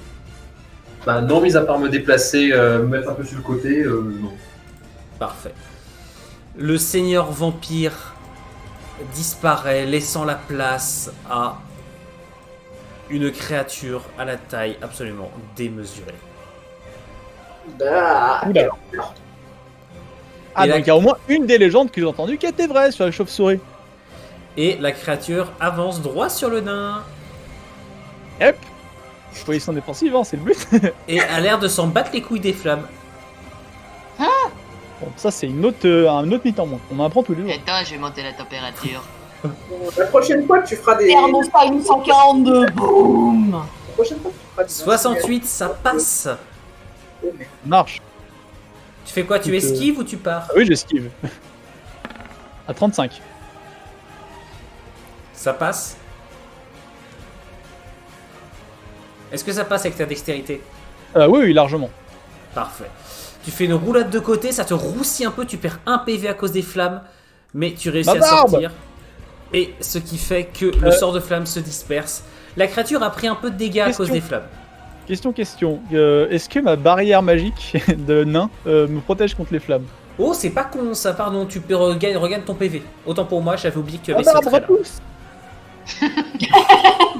Bah non, mis à part me déplacer, me mettre un peu sur le côté, non. Parfait. Le seigneur vampire disparaît, laissant la place à une créature à la taille absolument démesurée. Bah, Oula. Ah, Et donc la- il y a au moins une des légendes que j'ai entendues qui était vraie sur les chauves-souris. Et la créature avance droit sur le nain. Yep. Position défensive, hein, c'est le but. Et a l'air de s'en battre les couilles des flammes. Bon, ça c'est un autre mythe en moins. On en apprend tous les jours. Attends, je vais monter la température. Bon, la prochaine fois, tu feras des. Thermostat 842, boum. La prochaine fois, tu feras des. 68, ça passe. Oh, mais- Marche. Tu fais quoi? Tu Écoute, esquives ou tu pars? Ah oui, j'esquive. À 35. Ça passe. Est-ce que ça passe avec ta dextérité? Oui, largement. Parfait. Tu fais une roulade de côté, ça te roussit un peu, tu perds un PV à cause des flammes, mais tu réussis Ma à barbe sortir. Et ce qui fait que le sort de flamme se disperse. La créature a pris un peu de dégâts à Question. cause des flammes. Question. Est-ce que ma barrière magique de nain me protège contre les flammes? Oh, c'est pas con ça, pardon, tu peux regagnes ton PV. Autant pour moi, j'avais oublié que tu Ah avais bah, ce trait là. repousse.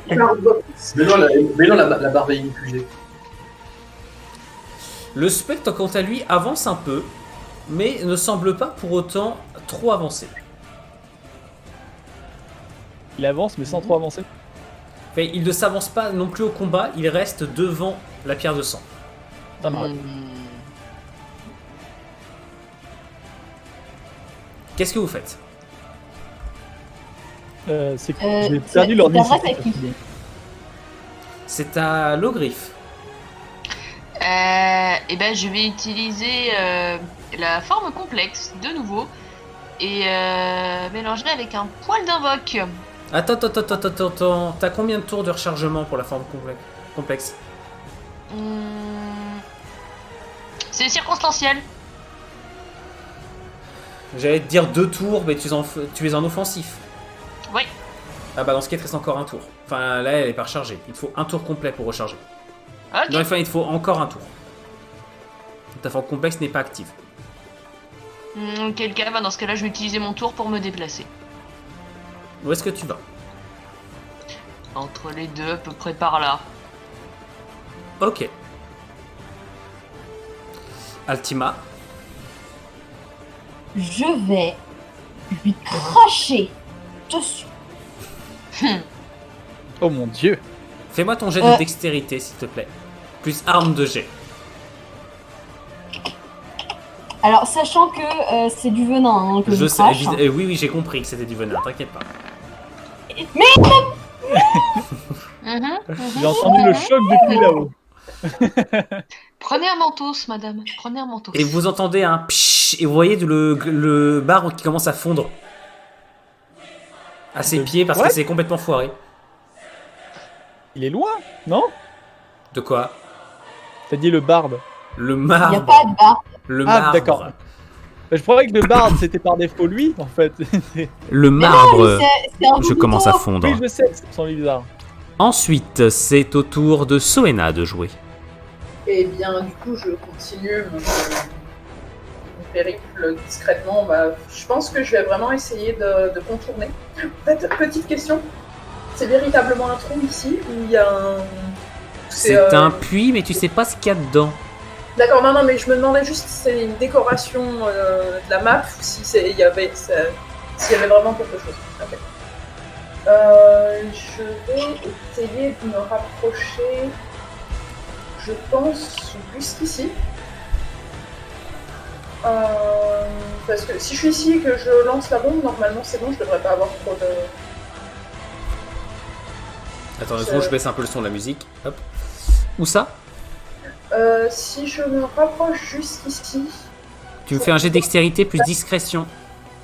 Mais non, la barbe est inipugée. Le spectre, quant à lui, avance un peu, mais ne semble pas pour autant trop avancer. Il avance, mais sans trop avancer. Enfin, il ne s'avance pas non plus au combat, il reste devant la pierre de sang. Ça m'arrête. Qu'est-ce que vous faites? C'est que Euh, j'ai c'est- perdu c'est l'ordi. un vrai actif. C'est à l'ogriffe. Et ben, je vais utiliser la forme complexe de nouveau et mélanger avec un poil d'invoque. Attends. T'as combien de tours de rechargement pour la forme complexe? C'est circonstanciel. J'allais te dire 2 tours, mais tu es en offensif. Oui. Ah bah dans ce cas, il te reste encore un tour. Enfin là, elle est pas rechargée. Il te faut un tour complet pour recharger. Ok. Non, enfin, il te faut encore un tour. Ta forme complexe n'est pas active. Quel cas, bah, dans ce cas-là, je vais utiliser mon tour pour me déplacer. Où est-ce que tu vas? Entre les deux, à peu près par là. Ok. Altima. Je vais lui cracher dessus. Oh mon dieu. Fais-moi ton jet de dextérité, s'il te plaît. Plus arme de jet. Alors, sachant que c'est du venin hein, que je Je sais, crache. oui, j'ai compris que c'était du venin, t'inquiète pas. J'ai entendu le choc depuis là-haut. Prenez un mentos, madame. Prenez un mentos. Et vous entendez un pshh, et vous voyez le barbe qui commence à fondre. À ses pieds parce Ouais. que c'est complètement foiré. Il est loin, non? De quoi? T'as dit le barbe. Le Il n'y a marbre. pas de barre. Le Ah, marbre. d'accord. Je croyais que le barbe c'était par défaut lui, en fait. Le Mais marbre. non, lui, c'est un Je bout commence à couteau. fondre. Oui, je sais, ça me semble bizarre. Ensuite, c'est au tour de Soena de jouer. Et bien, du coup, je continue mon périple discrètement. Bah, je pense que je vais vraiment essayer de contourner. Peut-être, petite question. C'est véritablement un trou ici ou il y a un. C'est un puits, mais tu sais pas ce qu'il y a dedans. D'accord, non, mais je me demandais juste si c'est une décoration de la map ou si il y avait vraiment quelque chose. Ok. Je vais essayer de me rapprocher, je pense, jusqu'ici. Parce que si je suis ici et que je lance la bombe, normalement c'est bon, je devrais pas avoir trop de... Attends, je baisse un peu le son de la musique. Hop. Où ça? Si je me rapproche jusqu'ici... Tu me fais un jet dextérité plus discrétion.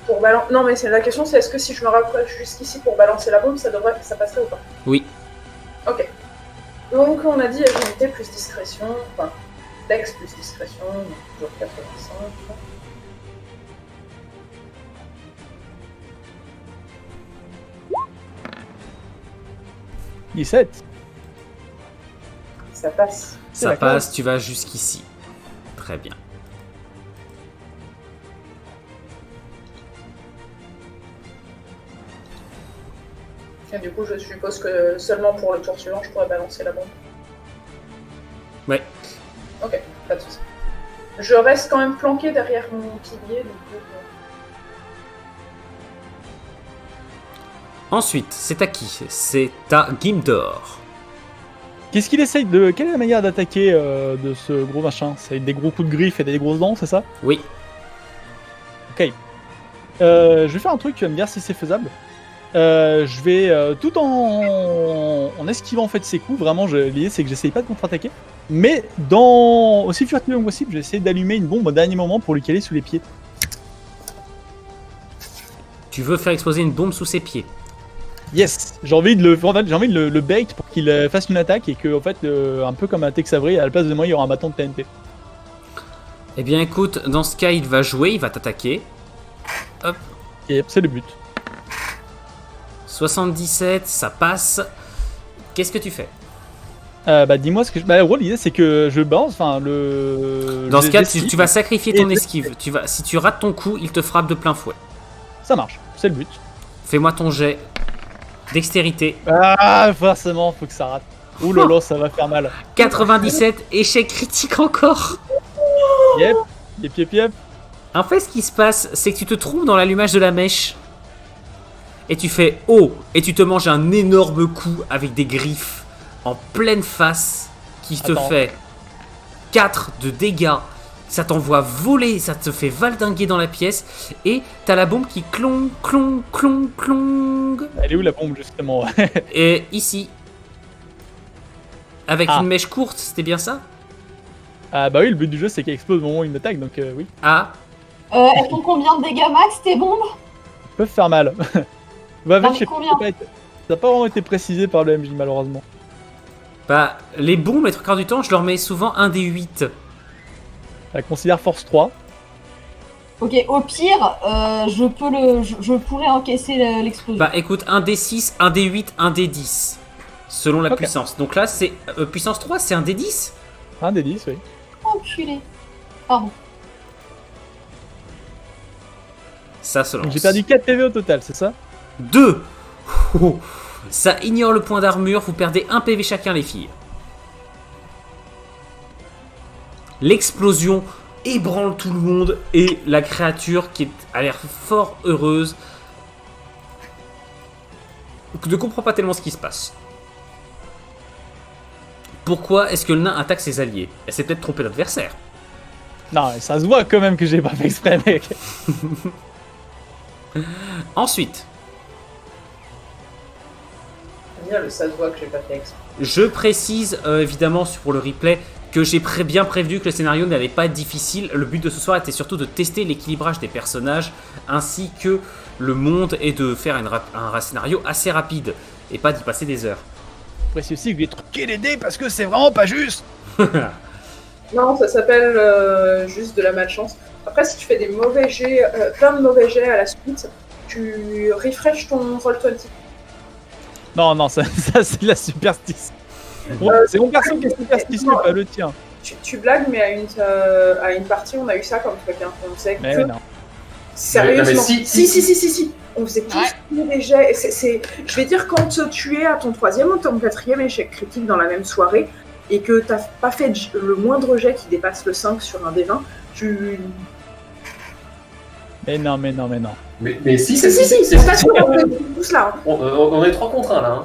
Pour non, mais la question c'est est-ce que si je me rapproche jusqu'ici pour balancer la bombe, ça passerait ou pas? Oui. Ok. Donc on a dit agilité plus discrétion, enfin dex plus discrétion, donc toujours 85. 17. Ça passe. Ça d'accord. passe, tu vas jusqu'ici. Très bien. Et du coup, je suppose que seulement pour le tour suivant, je pourrais balancer la bombe. Ouais. Ok, pas de soucis. Je reste quand même planqué derrière mon pilier. Donc, Ensuite, c'est à qui? C'est à Gimdor. Qu'est-ce qu'il essaye de. Quelle est la manière d'attaquer de ce gros machin? C'est avec des gros coups de griffe et des grosses dents, c'est ça? Oui. Ok. Je vais faire un truc, tu vas me dire si c'est faisable. Je vais, tout en esquivant en fait ses coups, vraiment, l'idée c'est que j'essaye pas de contre-attaquer. Mais aussi furtivement que possible, je vais essayer d'allumer une bombe au dernier moment pour lui caler sous les pieds. Tu veux faire exploser une bombe sous ses pieds. Yes, j'ai envie de le bait pour qu'il fasse une attaque et que, en fait, un peu comme un Tex Avery, à la place de moi, il y aura un bâton de TNT. Eh bien écoute, dans ce cas, il va jouer, il va t'attaquer. Hop. Et c'est le but. 77, ça passe. Qu'est-ce que tu fais? Dis-moi ce que en gros, l'idée c'est que je balance, enfin, le. Dans ce cas, j'esquive. tu vas sacrifier ton Et- esquive. Si tu rates ton coup, il te frappe de plein fouet. Ça marche, c'est le but. Fais-moi ton jet. Dextérité. Ah, forcément, faut que ça rate. Ouh là là, ça va faire mal. 97, échec critique encore. Yep, yep. En fait, ce qui se passe, c'est que tu te trouves dans l'allumage de la mèche. Et tu fais oh, et tu te manges un énorme coup avec des griffes en pleine face qui te Attends. fait 4 de dégâts. Ça t'envoie voler, ça te fait valdinguer dans la pièce. Et t'as la bombe qui clong, clong, clong, clong. Elle est où la bombe justement? Et ici. Avec Ah. une mèche courte, c'était bien ça? Ah bah oui, le but du jeu c'est qu'elle explose au moment où il m'attaque, donc oui. Ah, Elles font combien de dégâts max tes bombes? Ils peuvent faire mal. Bah, en Non, fait, mais je sais combien pas, ça n'a pas vraiment été précisé par le MJ malheureusement. bah les bombes, les trois quarts du temps, je leur mets souvent un des 8. Elle considère force 3. Ok, au pire, je pourrais encaisser l'explosion. Bah écoute, un des 6, un des 8, un des 10. Selon la Ok. puissance. Donc là, c'est puissance 3, c'est un des 10. Un des 10, oui. Enculé. Pardon. Ça se lance. Donc j'ai perdu 4 PV au total, c'est ça? 2. Ça ignore le point d'armure, vous perdez un PV chacun les filles. L'explosion ébranle tout le monde et la créature qui a l'air fort heureuse ne comprend pas tellement ce qui se passe. Pourquoi est-ce que le nain attaque ses alliés? Elle s'est peut-être trompée d'adversaire. Non, ça se voit quand même que j'ai pas fait exprès, mec. Ensuite, ça se voit que j'ai pas fait exprès. je précise évidemment pour le replay que j'ai bien prévenu que le scénario n'allait pas être difficile. Le but de ce soir était surtout de tester l'équilibrage des personnages ainsi que le monde et de faire un scénario assez rapide et pas d'y passer des heures. Précis aussi que je vais truquer les dés parce que c'est vraiment pas juste. Non, ça s'appelle juste de la malchance. Après, si tu fais des mauvais jets, plein de mauvais jets à la suite, tu refresh ton Roll20. Non, ça c'est de la superstition. Bon, c'est mon perso qui est superstitieux, pas le tien. Tu blagues, mais à une partie, on a eu ça comme truc. Hein. On faisait Mais que... non. Sérieusement. Non, mais Si. On faisait tous des jets. Je vais dire, quand tu es à ton 3e ou ton 4e échec critique dans la même soirée, et que t'as pas fait le moindre jet qui dépasse le 5 sur un des 20, tu... Mais non. Mais si, Si, c'est pas sûr, on est tous là. Hein. On est 3 contre 1 là. Hein.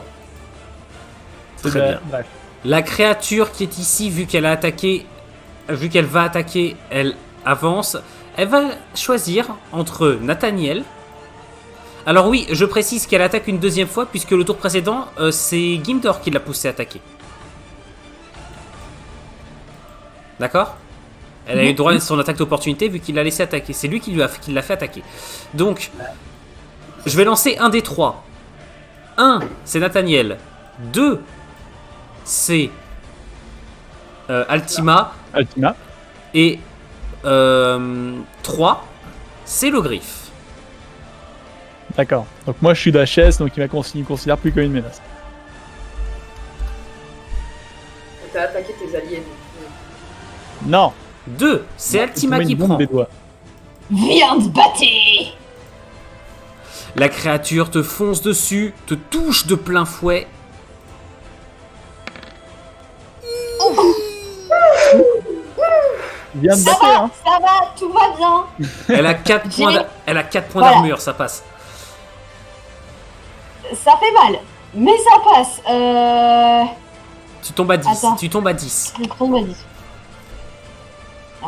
Très bien. Bref. La créature qui est ici, vu qu'elle va attaquer, elle avance. Elle va choisir entre Nathaniel. Alors oui, je précise qu'elle attaque une deuxième fois puisque le tour précédent, c'est Gimdor qui l'a poussé à attaquer. D'accord? Elle a eu droit à son attaque d'opportunité vu qu'il l'a laissé attaquer. C'est lui qui l'a fait attaquer. Donc, je vais lancer un des 3. 1, c'est Nathaniel. 2, c'est Altima. Ultima. Et 3, c'est le griffe. D'accord. Donc moi je suis d'HS, donc il me considère plus comme une menace. T'as attaqué tes alliés. Non. 2, c'est Non, Altima tu mets qui une bombe prend. des doigts. Viens te battre. La créature te fonce dessus, te touche de plein fouet. Bien de Ça battre, va, hein. ça va, tout va bien. Elle a 4 points, J'ai- elle a 4 points Voilà. d'armure, ça passe. Ça fait mal, mais ça passe. Tu tombes à 10. Attends. Tu tombes à 10. Je tombe à 10. Ah,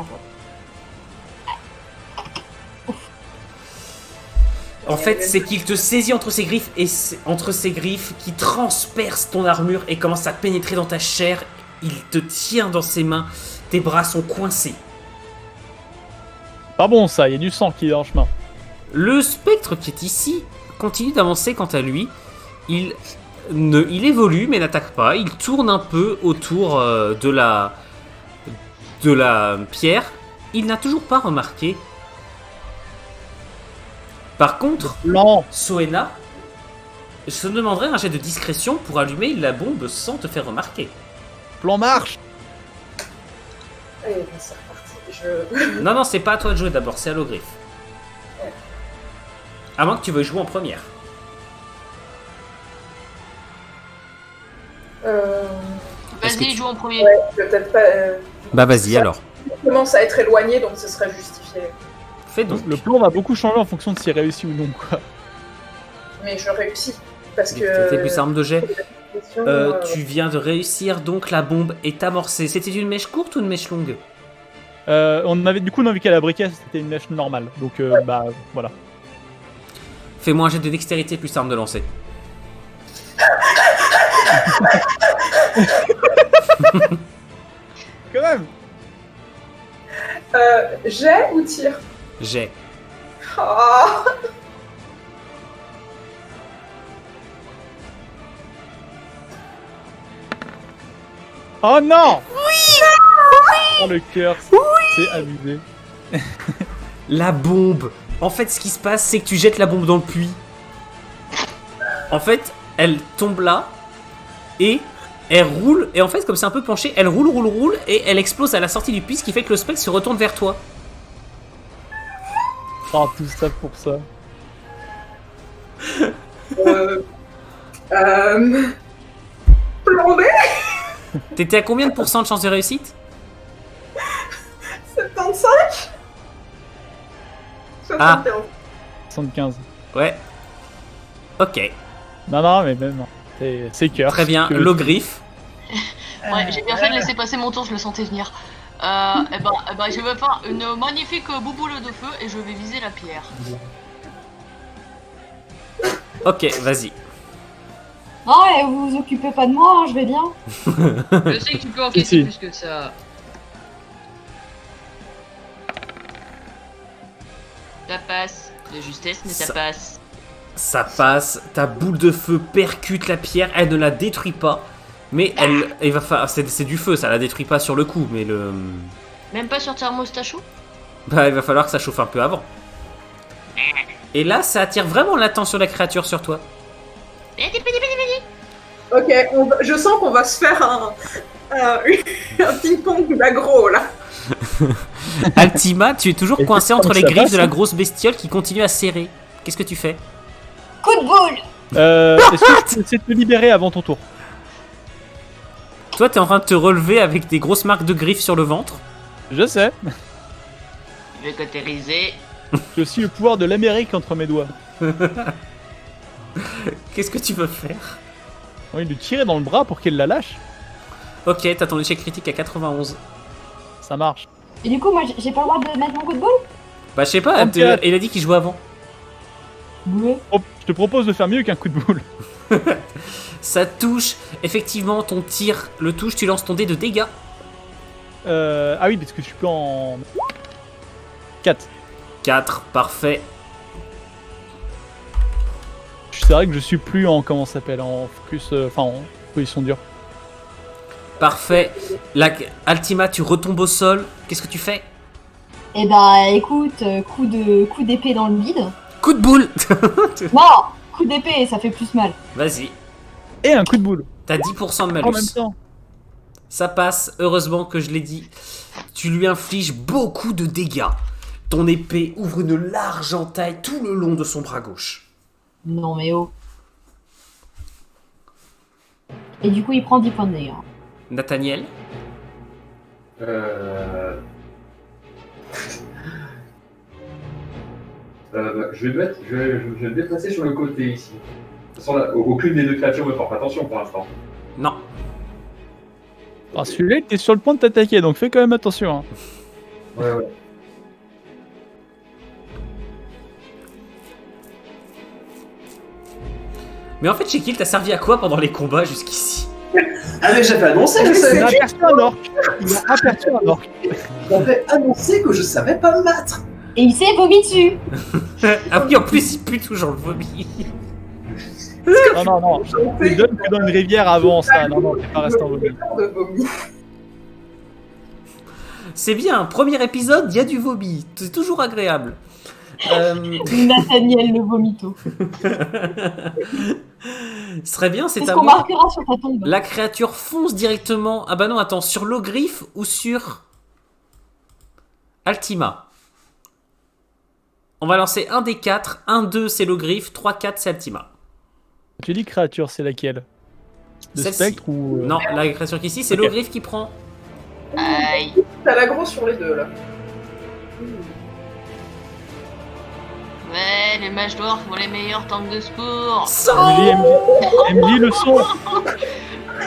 bon. En fait, c'est qu'il te saisit entre ses griffes et entre ses griffes qui transpercent ton armure et commence à pénétrer dans ta chair. Il te tient dans ses mains. Tes bras sont coincés. Pas bon ça, il y a du sang qui est dans le chemin. Le spectre qui est ici continue d'avancer quant à lui. Il évolue mais n'attaque pas. Il tourne un peu autour de la pierre. Il n'a toujours pas remarqué. Par contre, Lent. Soena, je te demanderais un jet de discrétion pour allumer la bombe sans te faire remarquer. Plan marche. Allez, ben, c'est reparti. Non, c'est pas à toi de jouer d'abord, c'est à l'ogriffe. À moins que tu veuilles jouer en première. Est-ce que Vas-y, tu- joue en premier. Ouais, peut-être pas. Bah vas-y alors. Il commence à être éloigné, donc ce serait justifié. Fais donc. Le plan va beaucoup changer en fonction de s'il réussit ou non, quoi. Mais je réussis. Parce Tu que. fais plus arme de jet. question, Tu viens de réussir, donc la bombe est amorcée. C'était une mèche courte ou une mèche longue? On avait vu qu'à la briquette c'était une mèche normale. Donc bah voilà. Fais-moi un jet de dextérité plus arme de lancer. Quand même. Jet ou tir? Jet. Ah. Oh non. Oui. Oh le cœur. C'est abusé. La bombe. En fait, ce qui se passe, c'est que tu jettes la bombe dans le puits. En fait, elle tombe là et elle roule. Et en fait, comme c'est un peu penché, elle roule et elle explose à la sortie du puits, ce qui fait que le spectre se retourne vers toi. Oh tout ça pour ça. Plombé. T'étais à combien de pourcents de chance de réussite? 75. Ah. 75. 75. Ouais. Ok. Non mais même. C'est cœur. Très bien. Que- L'ogriffe. Ouais, j'ai bien fait de laisser passer mon tour, je le sentais venir. Je vais faire une magnifique bouboule de feu et je vais viser la pierre. Ok, vas-y. Non, et vous vous occupez pas de moi, hein, je vais bien. Je sais que tu peux encaisser Si. plus que ça. Ça passe. De justesse, mais ça Ça- passe. Ça passe. Ta boule de feu percute la pierre. Elle ne la détruit pas. Mais elle va faire. C'est du feu, ça la détruit pas sur le coup. Mais le. Même pas sur thermostachot? Bah, il va falloir que ça chauffe un peu avant. Et là, ça attire vraiment l'attention de la créature sur toi. Ok, je sens qu'on va se faire un ping-pong d'aggro là. Altima, tu es toujours Et coincé comment entre les ça griffes passe, de la hein grosse bestiole qui continue à serrer. Qu'est-ce que tu fais? Coup de boule. Est-ce que je peux essayer de te libérer avant ton tour? Toi, t'es en train de te relever avec des grosses marques de griffes sur le ventre. Je sais. Je vais cautériser. J'ai aussi le pouvoir de l'Amérique entre mes doigts. Qu'est-ce que tu veux faire? Oui, lui tirer dans le bras pour qu'elle la lâche. Ok, t'as ton échec critique à 91. Ça marche. Et du coup, moi, j'ai pas le droit de mettre mon coup de boule? Bah, je sais pas, 34. il a dit qu'il jouait avant. Ouais. Oh, je te propose de faire mieux qu'un coup de boule. Ça touche. Effectivement, ton tir le touche. Tu lances ton dé de dégâts. Ah oui, parce que je suis plus en... 4. 4, parfait. C'est vrai que je suis plus en... Comment ça s'appelle? En focus... Enfin, en position dure. Parfait. Altima, tu retombes au sol. Qu'est-ce que tu fais? Eh bah, écoute, coup d'épée dans le vide. Coup de boule. Non, coup d'épée, ça fait plus mal. Vas-y. Et un coup de boule. T'as 10% de En même malus. temps. Ça passe, heureusement que je l'ai dit. Tu lui infliges beaucoup de dégâts. Ton épée ouvre une large entaille tout le long de son bras gauche. Non mais oh. Et du coup, il prend 10 points de dégâts. Nathaniel, Je vais me déplacer sur le côté ici. De toute façon, là, aucune des deux créatures me porte attention pour l'instant. Non. Alors celui-là, t'es sur le point de t'attaquer, donc fais quand même attention. Hein. Ouais. Mais en fait, Shekil, t'as servi à quoi pendant les combats jusqu'ici? Ah mais j'avais annoncé que je Il savais a pas. aperçu un orc. Il a aperçu un orc. J'avais annoncé que je savais pas me battre. Et il s'est vomi dessus. Ah oui, en plus, il pue toujours le vomi. Non. Je te donne que dans une rivière avant ça. Non, t'es pas resté en vomi. De vomi. C'est bien, premier épisode, il y a du vomi. C'est toujours agréable. Nathaniel le vomito. Ce serait bien, c'est C'est ce à qu'on moi. marquera sur ta tombe. La créature fonce directement. Ah bah non, attends, sur l'ogriffe ou sur Altima? On va lancer un des 4. 1, 2, c'est l'ogriffe. 3, 4, c'est Altima. Tu dis créature, c'est laquelle? De Celle-ci. spectre ou... Non, la créature qui ici, c'est Ok. l'ogriffe qui prend. Aïe. T'as l'aggro sur les deux là. Ouais, les mages dwarfs sont les meilleurs tanks de secours. MJ, le son.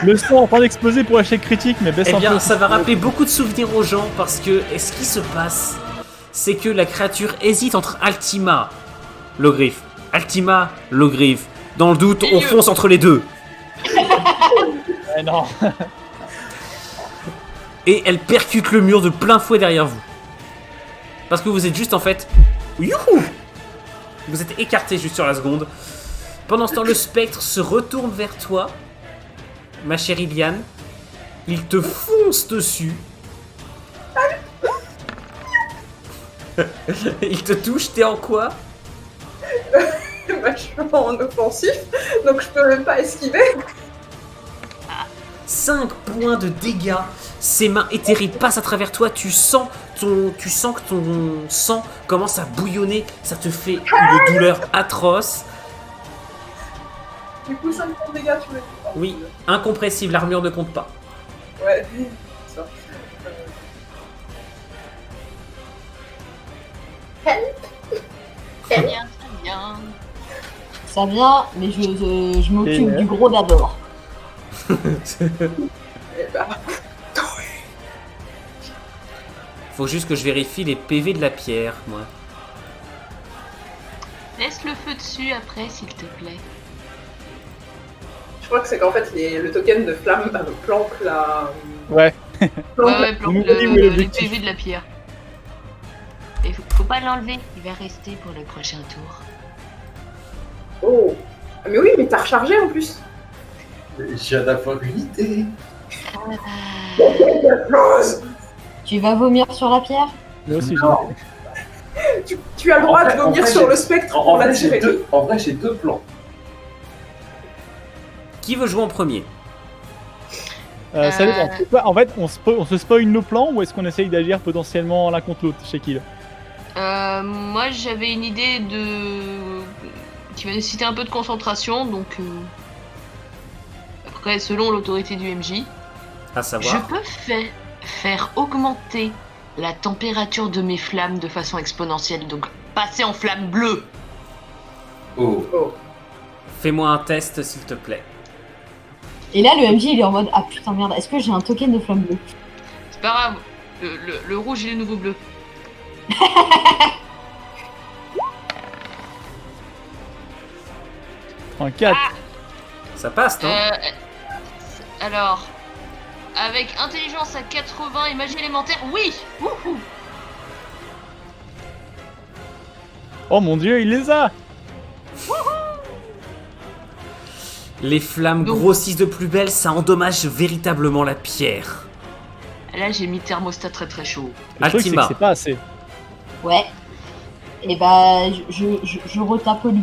Le son en train d'exploser pour échec critique, mais baisse Eh un bien, peu. ça va rappeler beaucoup de souvenirs aux gens parce que ce qui se passe, c'est que la créature hésite entre Altima, l'ogriffe. Altima, l'ogriffe. Dans le doute, on Milieu. fonce entre les deux. Eh non. Et elle percute le mur de plein fouet derrière vous. Parce que vous êtes juste en fait... Youhou! Vous êtes écarté juste sur la seconde. Pendant ce temps, le spectre se retourne vers toi, ma chère Iliane. Il te fonce dessus. Il te touche, t'es en quoi? Bah, je suis en offensif, donc je peux même pas esquiver. 5 points de dégâts. Ses mains éthérées passent à travers toi. Tu sens que ton sang commence à bouillonner. Ça te fait une douleur atroce. Du coup, 5 points de dégâts, tu veux dire. Oui, incompressible. L'armure ne compte pas. Ouais, ça. Très bien, très bien. Ça vient, mais je m'occupe Et du gros d'abord. Eh bah, Faut juste que je vérifie les PV de la pierre, moi. Laisse le feu dessus après, s'il te plaît. je crois que c'est qu'en fait, le token de flamme planque la. Ouais. planque Ouais, planque nous dit où est le l'objectif. PV de la pierre. Et faut pas l'enlever, il va rester pour le prochain tour. Oh. Ah, mais oui, mais t'as rechargé en plus. Je viens d'avoir une idée. Tu vas vomir sur la pierre? Moi aussi, Non. Tu as le droit En fait- de vomir en fait, sur j'ai- le spectre En pour vrai, l'attirer. j'ai deux plans. Qui veut jouer en premier? Ça dépend. C'est quoi, en fait, on se spoil nos plans ou est-ce qu'on essaye d'agir potentiellement l'un contre l'autre chez Kill? Moi j'avais une idée qui va nécessiter un peu de concentration, donc après selon l'autorité du MJ, À je savoir. peux faire augmenter la température de mes flammes de façon exponentielle, donc passer en flamme bleue. Oh. Fais-moi un test, s'il te plaît. Et là, le MJ, il est en mode ah putain merde, est-ce que j'ai un token de flamme bleue? C'est pas grave, le rouge il est nouveau bleu. Un 4. Ça passe, non? Alors, avec intelligence à 80 et magie élémentaire, oui. Wouhou. Oh mon dieu, il les a! Les flammes Donc- grossissent de plus belle, ça endommage véritablement la pierre. Là j'ai mis thermostat très très chaud. Le truc, c'est que Altima. c'est pas assez. Ouais. Et bah, je retape lui.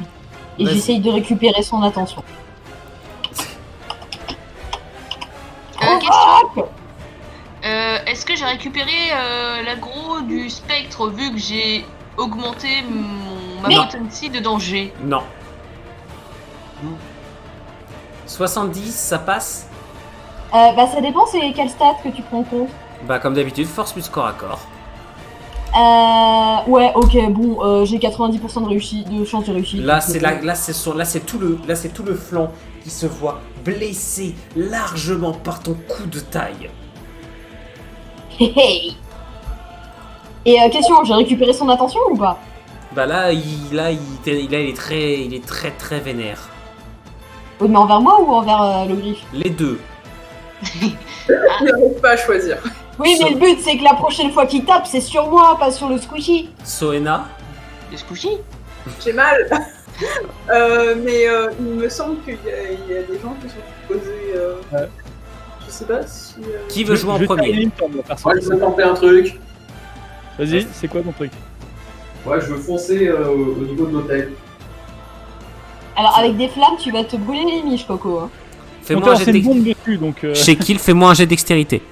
Et Vas-y. j'essaye de récupérer son attention. Question. Est-ce que j'ai récupéré l'aggro du spectre vu que j'ai augmenté ma Mais- potency de danger? Non. 70, ça passe? Bah, ça dépend, c'est quel stat que tu prends en compte. Bah, comme d'habitude, force plus corps à corps. Ouais, ok, bon, j'ai 90% de chance de réussite. Là, c'est tout le flanc qui se voit blessé largement par ton coup de taille. Hey, hey. Et question, j'ai récupéré son attention ou pas? Bah là, il est très très vénère. Oui, mais envers moi ou envers le griffe? Les deux. Il n'arrive pas à choisir. Oui, mais le but c'est que la prochaine fois qu'il tape, c'est sur moi, pas sur le squishy. Soena, Le squishy? J'ai mal. Mais il me semble qu'il y a des gens qui sont posés. Ouais. Je sais pas si. qui veut jouer en Je premier? termine ton perso. Ouais, je veux tenter un truc. Vas-y, c'est quoi ton truc? Ouais, je veux foncer au niveau de l'hôtel. Alors avec des flammes, tu vas te brûler les miches, Coco. Hein. On Fais-moi t'a un lancé jet une de bombe dessus, donc... Chez Kill, fais-moi un jet dextérité.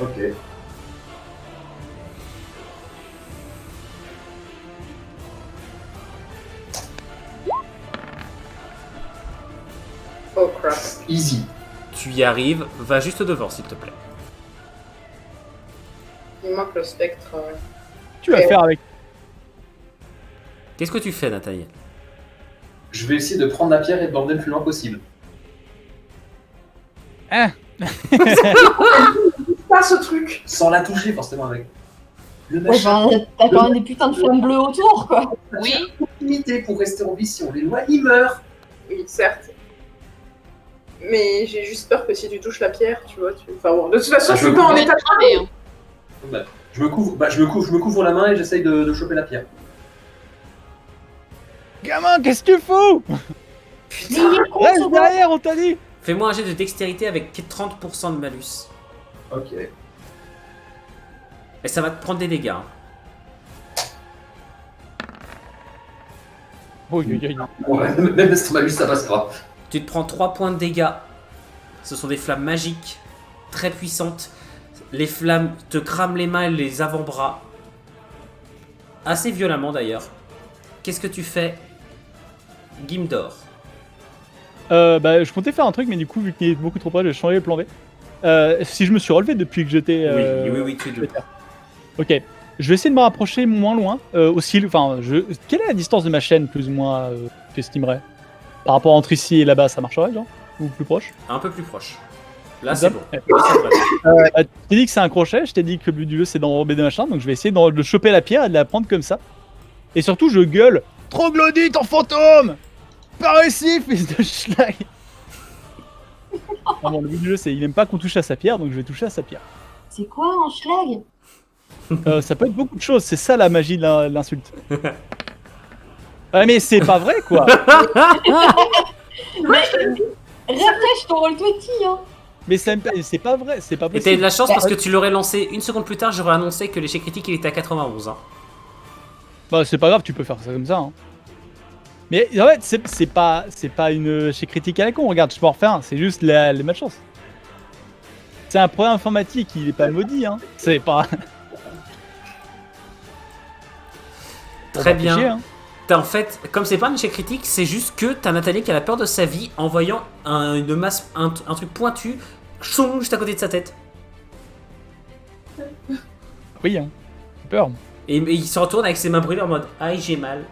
Ok. Oh crap. Easy. Tu y arrives, va juste devant s'il te plaît. Il manque le spectre. Tu vas faire avec... Qu'est-ce que tu fais, Nathaniel? Je vais essayer de prendre la pierre et de l'emmener le plus loin possible. Hein? Pas ce truc. Sans la toucher, forcément, avec le Ouais, machin. bah, t'as quand même des putains de flammes bleues autour, quoi. Oui. Limité pour rester en vie. Si on l'éloigne, il meurt. Oui, certes. Mais j'ai juste peur que si tu touches la pierre, tu vois. Enfin bon, de toute façon, Ah, je suis pas en état de Cramé, hein. Je me couvre la main et j'essaye de choper la pierre. Gamin, qu'est-ce que tu fous? Mais il est con, ce Reste gars. derrière, on t'a dit! Fais-moi un jet de dextérité avec 30% de malus. Ok. Et ça va te prendre des dégâts. Hein. Oh, oui. Ouais, même sans malus, ça passera. Tu te prends 3 points de dégâts. Ce sont des flammes magiques, très puissantes. Les flammes te crament les mains et les avant-bras. Assez violemment d'ailleurs. Qu'est-ce que tu fais, Gimdor? Bah, je comptais faire un truc, mais du coup, vu qu'il est beaucoup trop proche, j'ai changé le plan B. Si je me suis relevé depuis que j'étais... Oui, tu es debout. Ok. Je vais essayer de me rapprocher moins loin. Aussi, enfin, quelle est la distance de ma chaîne, plus ou moins, tu estimerais? Par rapport entre ici et là-bas, ça marcherait, genre? Ou plus proche? Un peu plus proche. Là, Ça c'est bon. Ouais. Oui, c'est vrai. Je t'ai dit que c'est un crochet, je t'ai dit que le but du jeu c'est d'enrober des machins, donc je vais essayer de choper la pierre et de la prendre comme ça. Et surtout, je gueule Troglodyte en fantôme! Par ici, fils de schlag! Non, bon, le but du jeu c'est il aime pas qu'on touche à sa pierre, donc je vais toucher à sa pierre. C'est quoi un schlag? Ça peut être beaucoup de choses, c'est ça la magie de l'insulte. Ouais, mais c'est pas vrai quoi! Mais rafraîchis ton Roll20, hein. Mais c'est pas vrai, c'est pas Et possible. t'as eu de la chance parce que tu l'aurais lancé une seconde plus tard, j'aurais annoncé que l'échec critique il était à 91. Hein. Bah, c'est pas grave, tu peux faire ça comme ça. Hein. Mais en fait, c'est pas une échec critique à la con. Regarde, je peux en refaire un, c'est juste les malchances. C'est un problème informatique, il est pas maudit. Hein. C'est pas. Très Bon, bah, bien. chier, hein. T'as en fait, comme c'est pas un échec critique, c'est juste que t'as Nathalie qui a la peur de sa vie en voyant un truc pointu choum, juste à côté de sa tête. Oui, hein. J'ai peur. Et il se retourne avec ses mains brûlées en mode aïe, j'ai mal.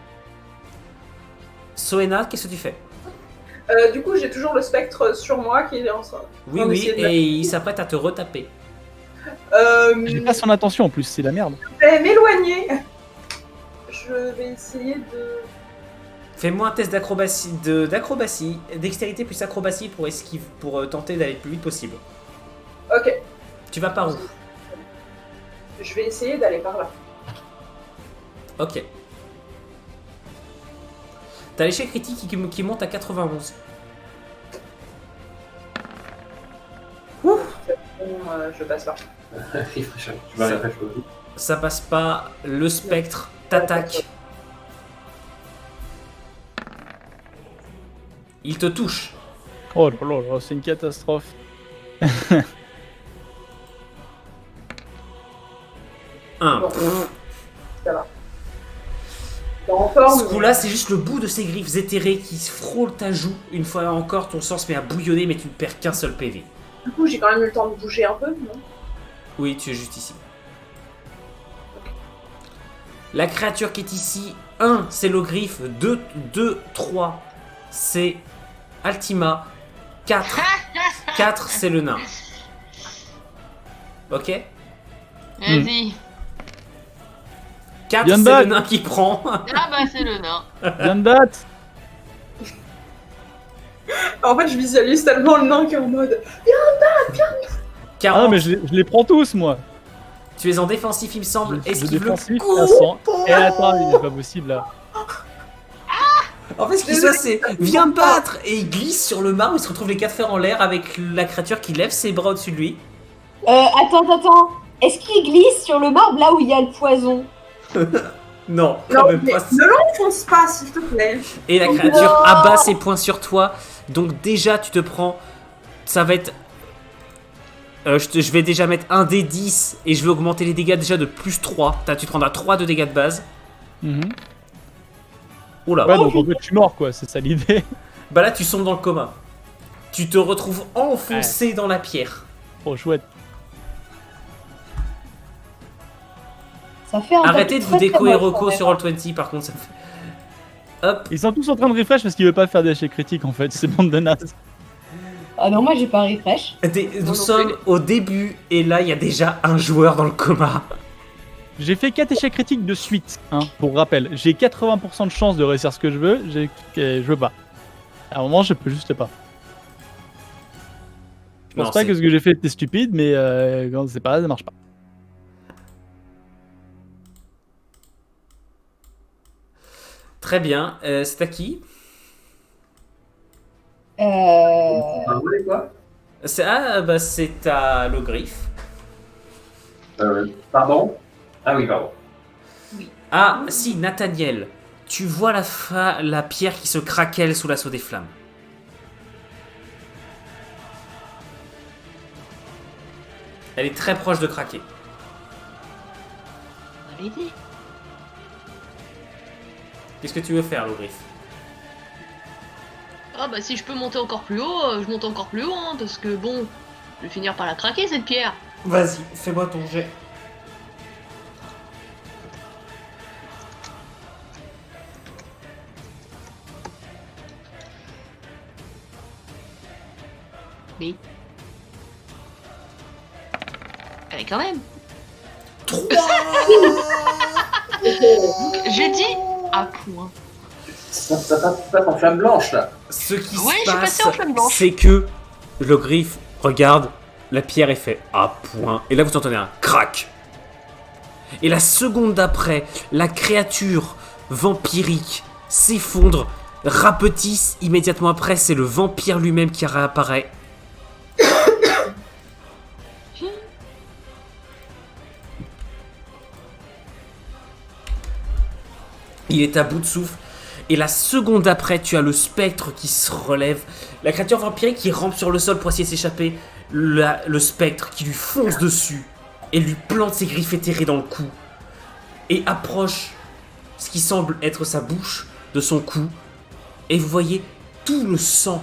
Soena, qu'est-ce que tu fais? Du coup, j'ai toujours le spectre sur moi qui est en train. Oui, On oui, essaie de et il s'apprête à te retaper. J'ai pas son attention en plus, c'est la merde. Je vais m'éloigner. Je vais essayer de. Fais-moi un test d'acrobatie, dextérité plus acrobatie pour tenter d'aller le plus vite possible. Ok, Tu vas par où? je vais essayer d'aller par là. Ok. T'as l'échec critique qui monte à 91. Bon, je passe pas. Tu vas Ça- rien faire, je peux. Ça passe pas, le spectre t'attaque. Il te touche. Oh là là là, c'est une catastrophe. Un. Bon, ça va. T'es en forme. Ce coup-là, c'est juste le bout de ses griffes éthérées qui frôlent ta joue. Une fois encore, ton sang se met à bouillonner, mais tu ne perds qu'un seul PV. Du coup, j'ai quand même eu le temps de bouger un peu, non? Oui, tu es juste ici. La créature qui est ici, 1, c'est l'Ogriffe. 2, 3, c'est Altima. 4, c'est le nain. Ok. Vas-y. 4, Bien de c'est le battre. nain qui prend. Ah bah c'est le nain. Viens de battre. En fait, je visualise tellement le nain qui est en mode. 40. Ah non, mais je les prends tous, moi. Tu es en défensif, il me semble. Je Esquive le défensif coup. à 100. Et attends, il est pas possible là. En fait, ce qui se passe, c'est viens me battre et il glisse sur le marbre. Il se retrouve les 4 fers en l'air avec la créature qui lève ses bras au-dessus de lui. Attends. Est-ce qu'il glisse sur le marbre là où il y a le poison? Non, quand Non, même mais pas. ne l'enfonce pas, s'il te plaît. Et la créature abat ses poings sur toi. Donc déjà, tu te prends. Ça va être. Je vais déjà mettre un des 10 et je vais augmenter les dégâts déjà de plus 3. Tu te prendras 3 de dégâts de base. Oula. Ouais, donc en fait, je suis mort, quoi. C'est ça l'idée. Bah là, tu sombres dans le coma. Tu te retrouves enfoncé dans la pierre. Oh, chouette. Ça fait un Arrêtez de truc vous très, très déco et moche, reco quand même. sur Roll20 par contre, ça me fait. Hop. Ils sont tous en train de refresh parce qu'ils veulent pas faire des échecs critiques en fait. C'est bande de nazes. Ah non, moi j'ai pas refresh. Nous non sommes plus. au début et là, il y a déjà un joueur dans le coma. J'ai fait 4 échecs critiques de suite, hein, pour rappel. J'ai 80% de chance de réussir ce que je veux. Je veux pas. À un moment, je peux juste pas. Je pense Non, pas c'est- que ce que j'ai fait était stupide, mais quand c'est pas, ça marche pas. Très bien. C'est à qui? Ah ouais, quoi? C'est à l'Ogriffe. Pardon? Ah oui, pardon. Ah, si, Nathaniel. Tu vois la pierre qui se craquelle sous l'assaut des flammes. Elle est très proche de craquer. On va l'aider. Qu'est-ce que tu veux faire, l'Ogriffe? Ah bah si je peux monter encore plus haut, je monte encore plus haut, hein, parce que bon, je vais finir par la craquer cette pierre. Vas-y, fais-moi ton jet. Mais... Allez quand même. 3. J'ai dit à point. Ça passe en flamme blanche là. Ce qui Ouais, se je suis passe, passée en flamme blanche. c'est que l'Ogriffe regarde, la pierre est faite à point. Et là, vous entendez un crac. Et la seconde d'après, la créature vampirique s'effondre, rapetisse. Immédiatement après, c'est le vampire lui-même qui réapparaît. Il est à bout de souffle. Et la seconde après, tu as le spectre qui se relève. La créature vampirique qui rampe sur le sol pour essayer de s'échapper. Le spectre qui lui fonce dessus et lui plante ses griffes éthérées dans le cou. Et approche ce qui semble être sa bouche de son cou. Et vous voyez tout le sang,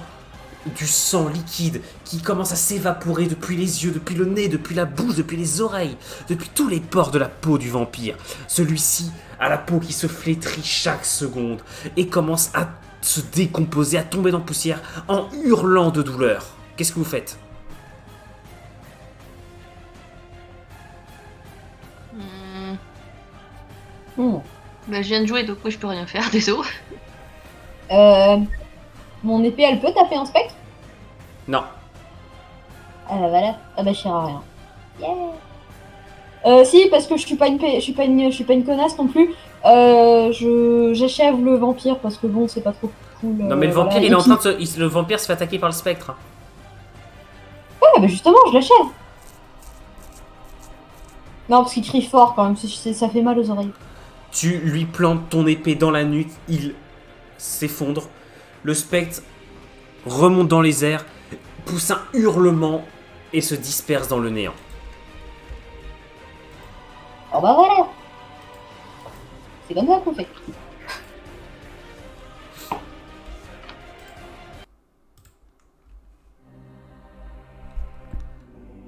du sang liquide qui commence à s'évaporer depuis les yeux, depuis le nez, depuis la bouche, depuis les oreilles, depuis tous les pores de la peau du vampire. Celui-ci a la peau qui se flétrit chaque seconde et commence à se décomposer, à tomber dans la poussière en hurlant de douleur. Qu'est-ce que vous faites? Bah je viens de jouer donc moi je peux rien faire, désolé. Mon épée, elle peut taper un spectre? Non. Ah bah voilà. Ah bah je sers à rien. Yeah. Si, parce que je suis pas une connasse non plus. J'achève le vampire parce que bon, c'est pas trop cool. Non mais le vampire, voilà. il est en Et puis- train de se... Le vampire se fait attaquer par le spectre. Ouais, bah justement, je l'achève. Non, parce qu'il crie fort quand même, ça fait mal aux oreilles. Tu lui plantes ton épée dans la nuque, il s'effondre. Le spectre remonte dans les airs, pousse un hurlement et se disperse dans le néant. Oh bah voilà. C'est comme ça qu'on fait.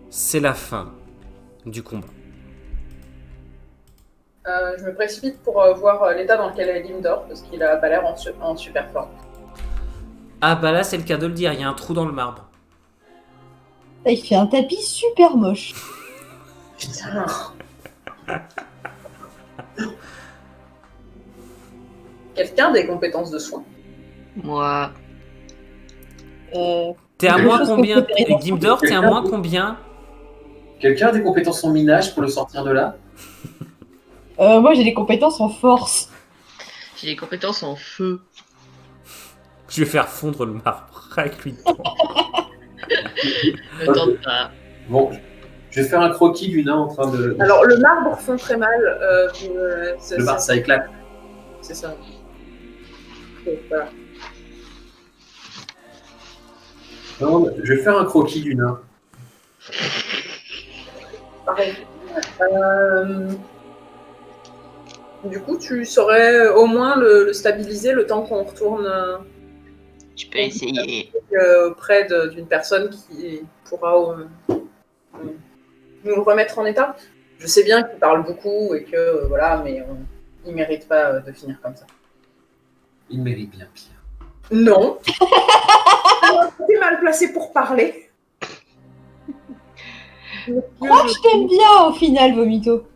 C'est la fin du combat. je me précipite pour voir l'état dans lequel est Grimdor, parce qu'il a pas l'air en super forme. Ah bah là, c'est le cas de le dire, il y a un trou dans le marbre. Il fait un tapis super moche. Putain. Quelqu'un a des compétences de soins? Moi, T'es à Quelque moins chose qu'on combien, peut faire. Gimdor, t'es à moins combien? Quelqu'un a des compétences en minage pour le sortir de là? Moi, j'ai des compétences en force. j'ai des compétences en feu. Je vais faire fondre le marbre avec lui. Ne tente pas. Bon, je vais faire un croquis du nain en train de... Alors, le marbre fond très mal. Le marbre, ça éclate. C'est ça. Donc, voilà. Non, je vais faire un croquis du nain. Pareil. Du coup, tu saurais au moins le stabiliser le temps qu'on retourne Je peux essayer. auprès d'une personne qui pourra nous le remettre en état. Je sais bien qu'il parle beaucoup et que voilà, mais il mérite pas de finir comme ça. Il mérite bien pire. Non. T'es mal placé pour parler. Moi, je t'aime bien au final, Vomito.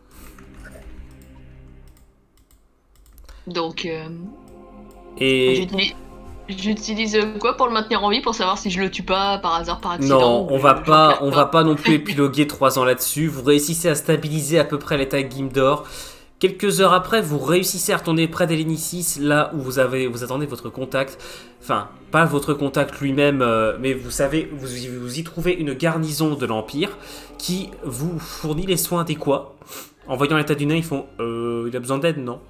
Donc, Et j'utilise quoi pour le maintenir en vie, pour savoir si je le tue pas par hasard, par accident? non, ou on va je regarde pas non plus épiloguer 3 ans là-dessus. Vous réussissez à stabiliser à peu près l'état de Gimdor. Quelques heures après, vous réussissez à retourner près d'Elenicis, là où vous attendez votre contact. Enfin, pas votre contact lui-même, mais vous savez, vous y trouvez une garnison de l'Empire qui vous fournit les soins adéquats. En voyant l'état du nain, ils font il a besoin d'aide, non?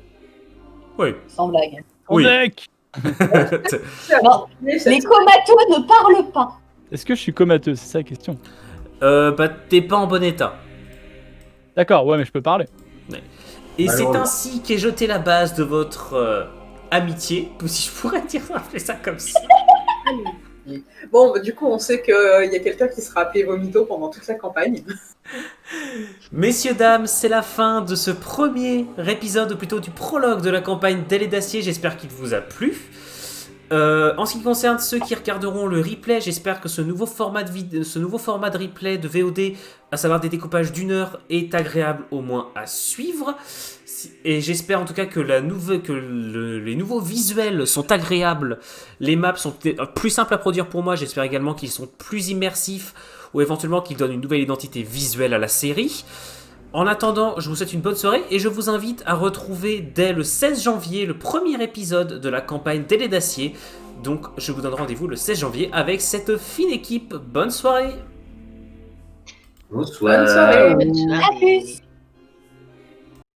Oui. Sans blague. Oui. Deck. Non, les comateux ne parlent pas. Est-ce que je suis comateux? C'est ça la question. Bah, t'es pas en bon état. D'accord, ouais, mais je peux parler. Et c'est Alors, ainsi qu'est jetée la base de votre amitié, si je pourrais appeler ça comme ça. Bon, bah, du coup, on sait qu'il y a quelqu'un qui sera appelé Vomito pendant toute la campagne. Messieurs, dames, c'est la fin de ce premier épisode, ou plutôt du prologue de la campagne d'Aile et d'Acier. J'espère qu'il vous a plu. En ce qui concerne ceux qui regarderont le replay, j'espère que ce nouveau format de replay de VOD, à savoir des découpages d'1 heure, est agréable au moins à suivre. Et j'espère en tout cas que les nouveaux visuels sont agréables. Les maps sont plus simples à produire pour moi. J'espère également qu'ils sont plus immersifs ou éventuellement qu'ils donnent une nouvelle identité visuelle à la série. En attendant, je vous souhaite une bonne soirée et je vous invite à retrouver dès le 16 janvier le premier épisode de la campagne d'Aile et d'Acier. Donc je vous donne rendez-vous le 16 janvier avec cette fine équipe. Bonne soirée! Bonsoir. Bonne soirée. Bonne soirée. À plus.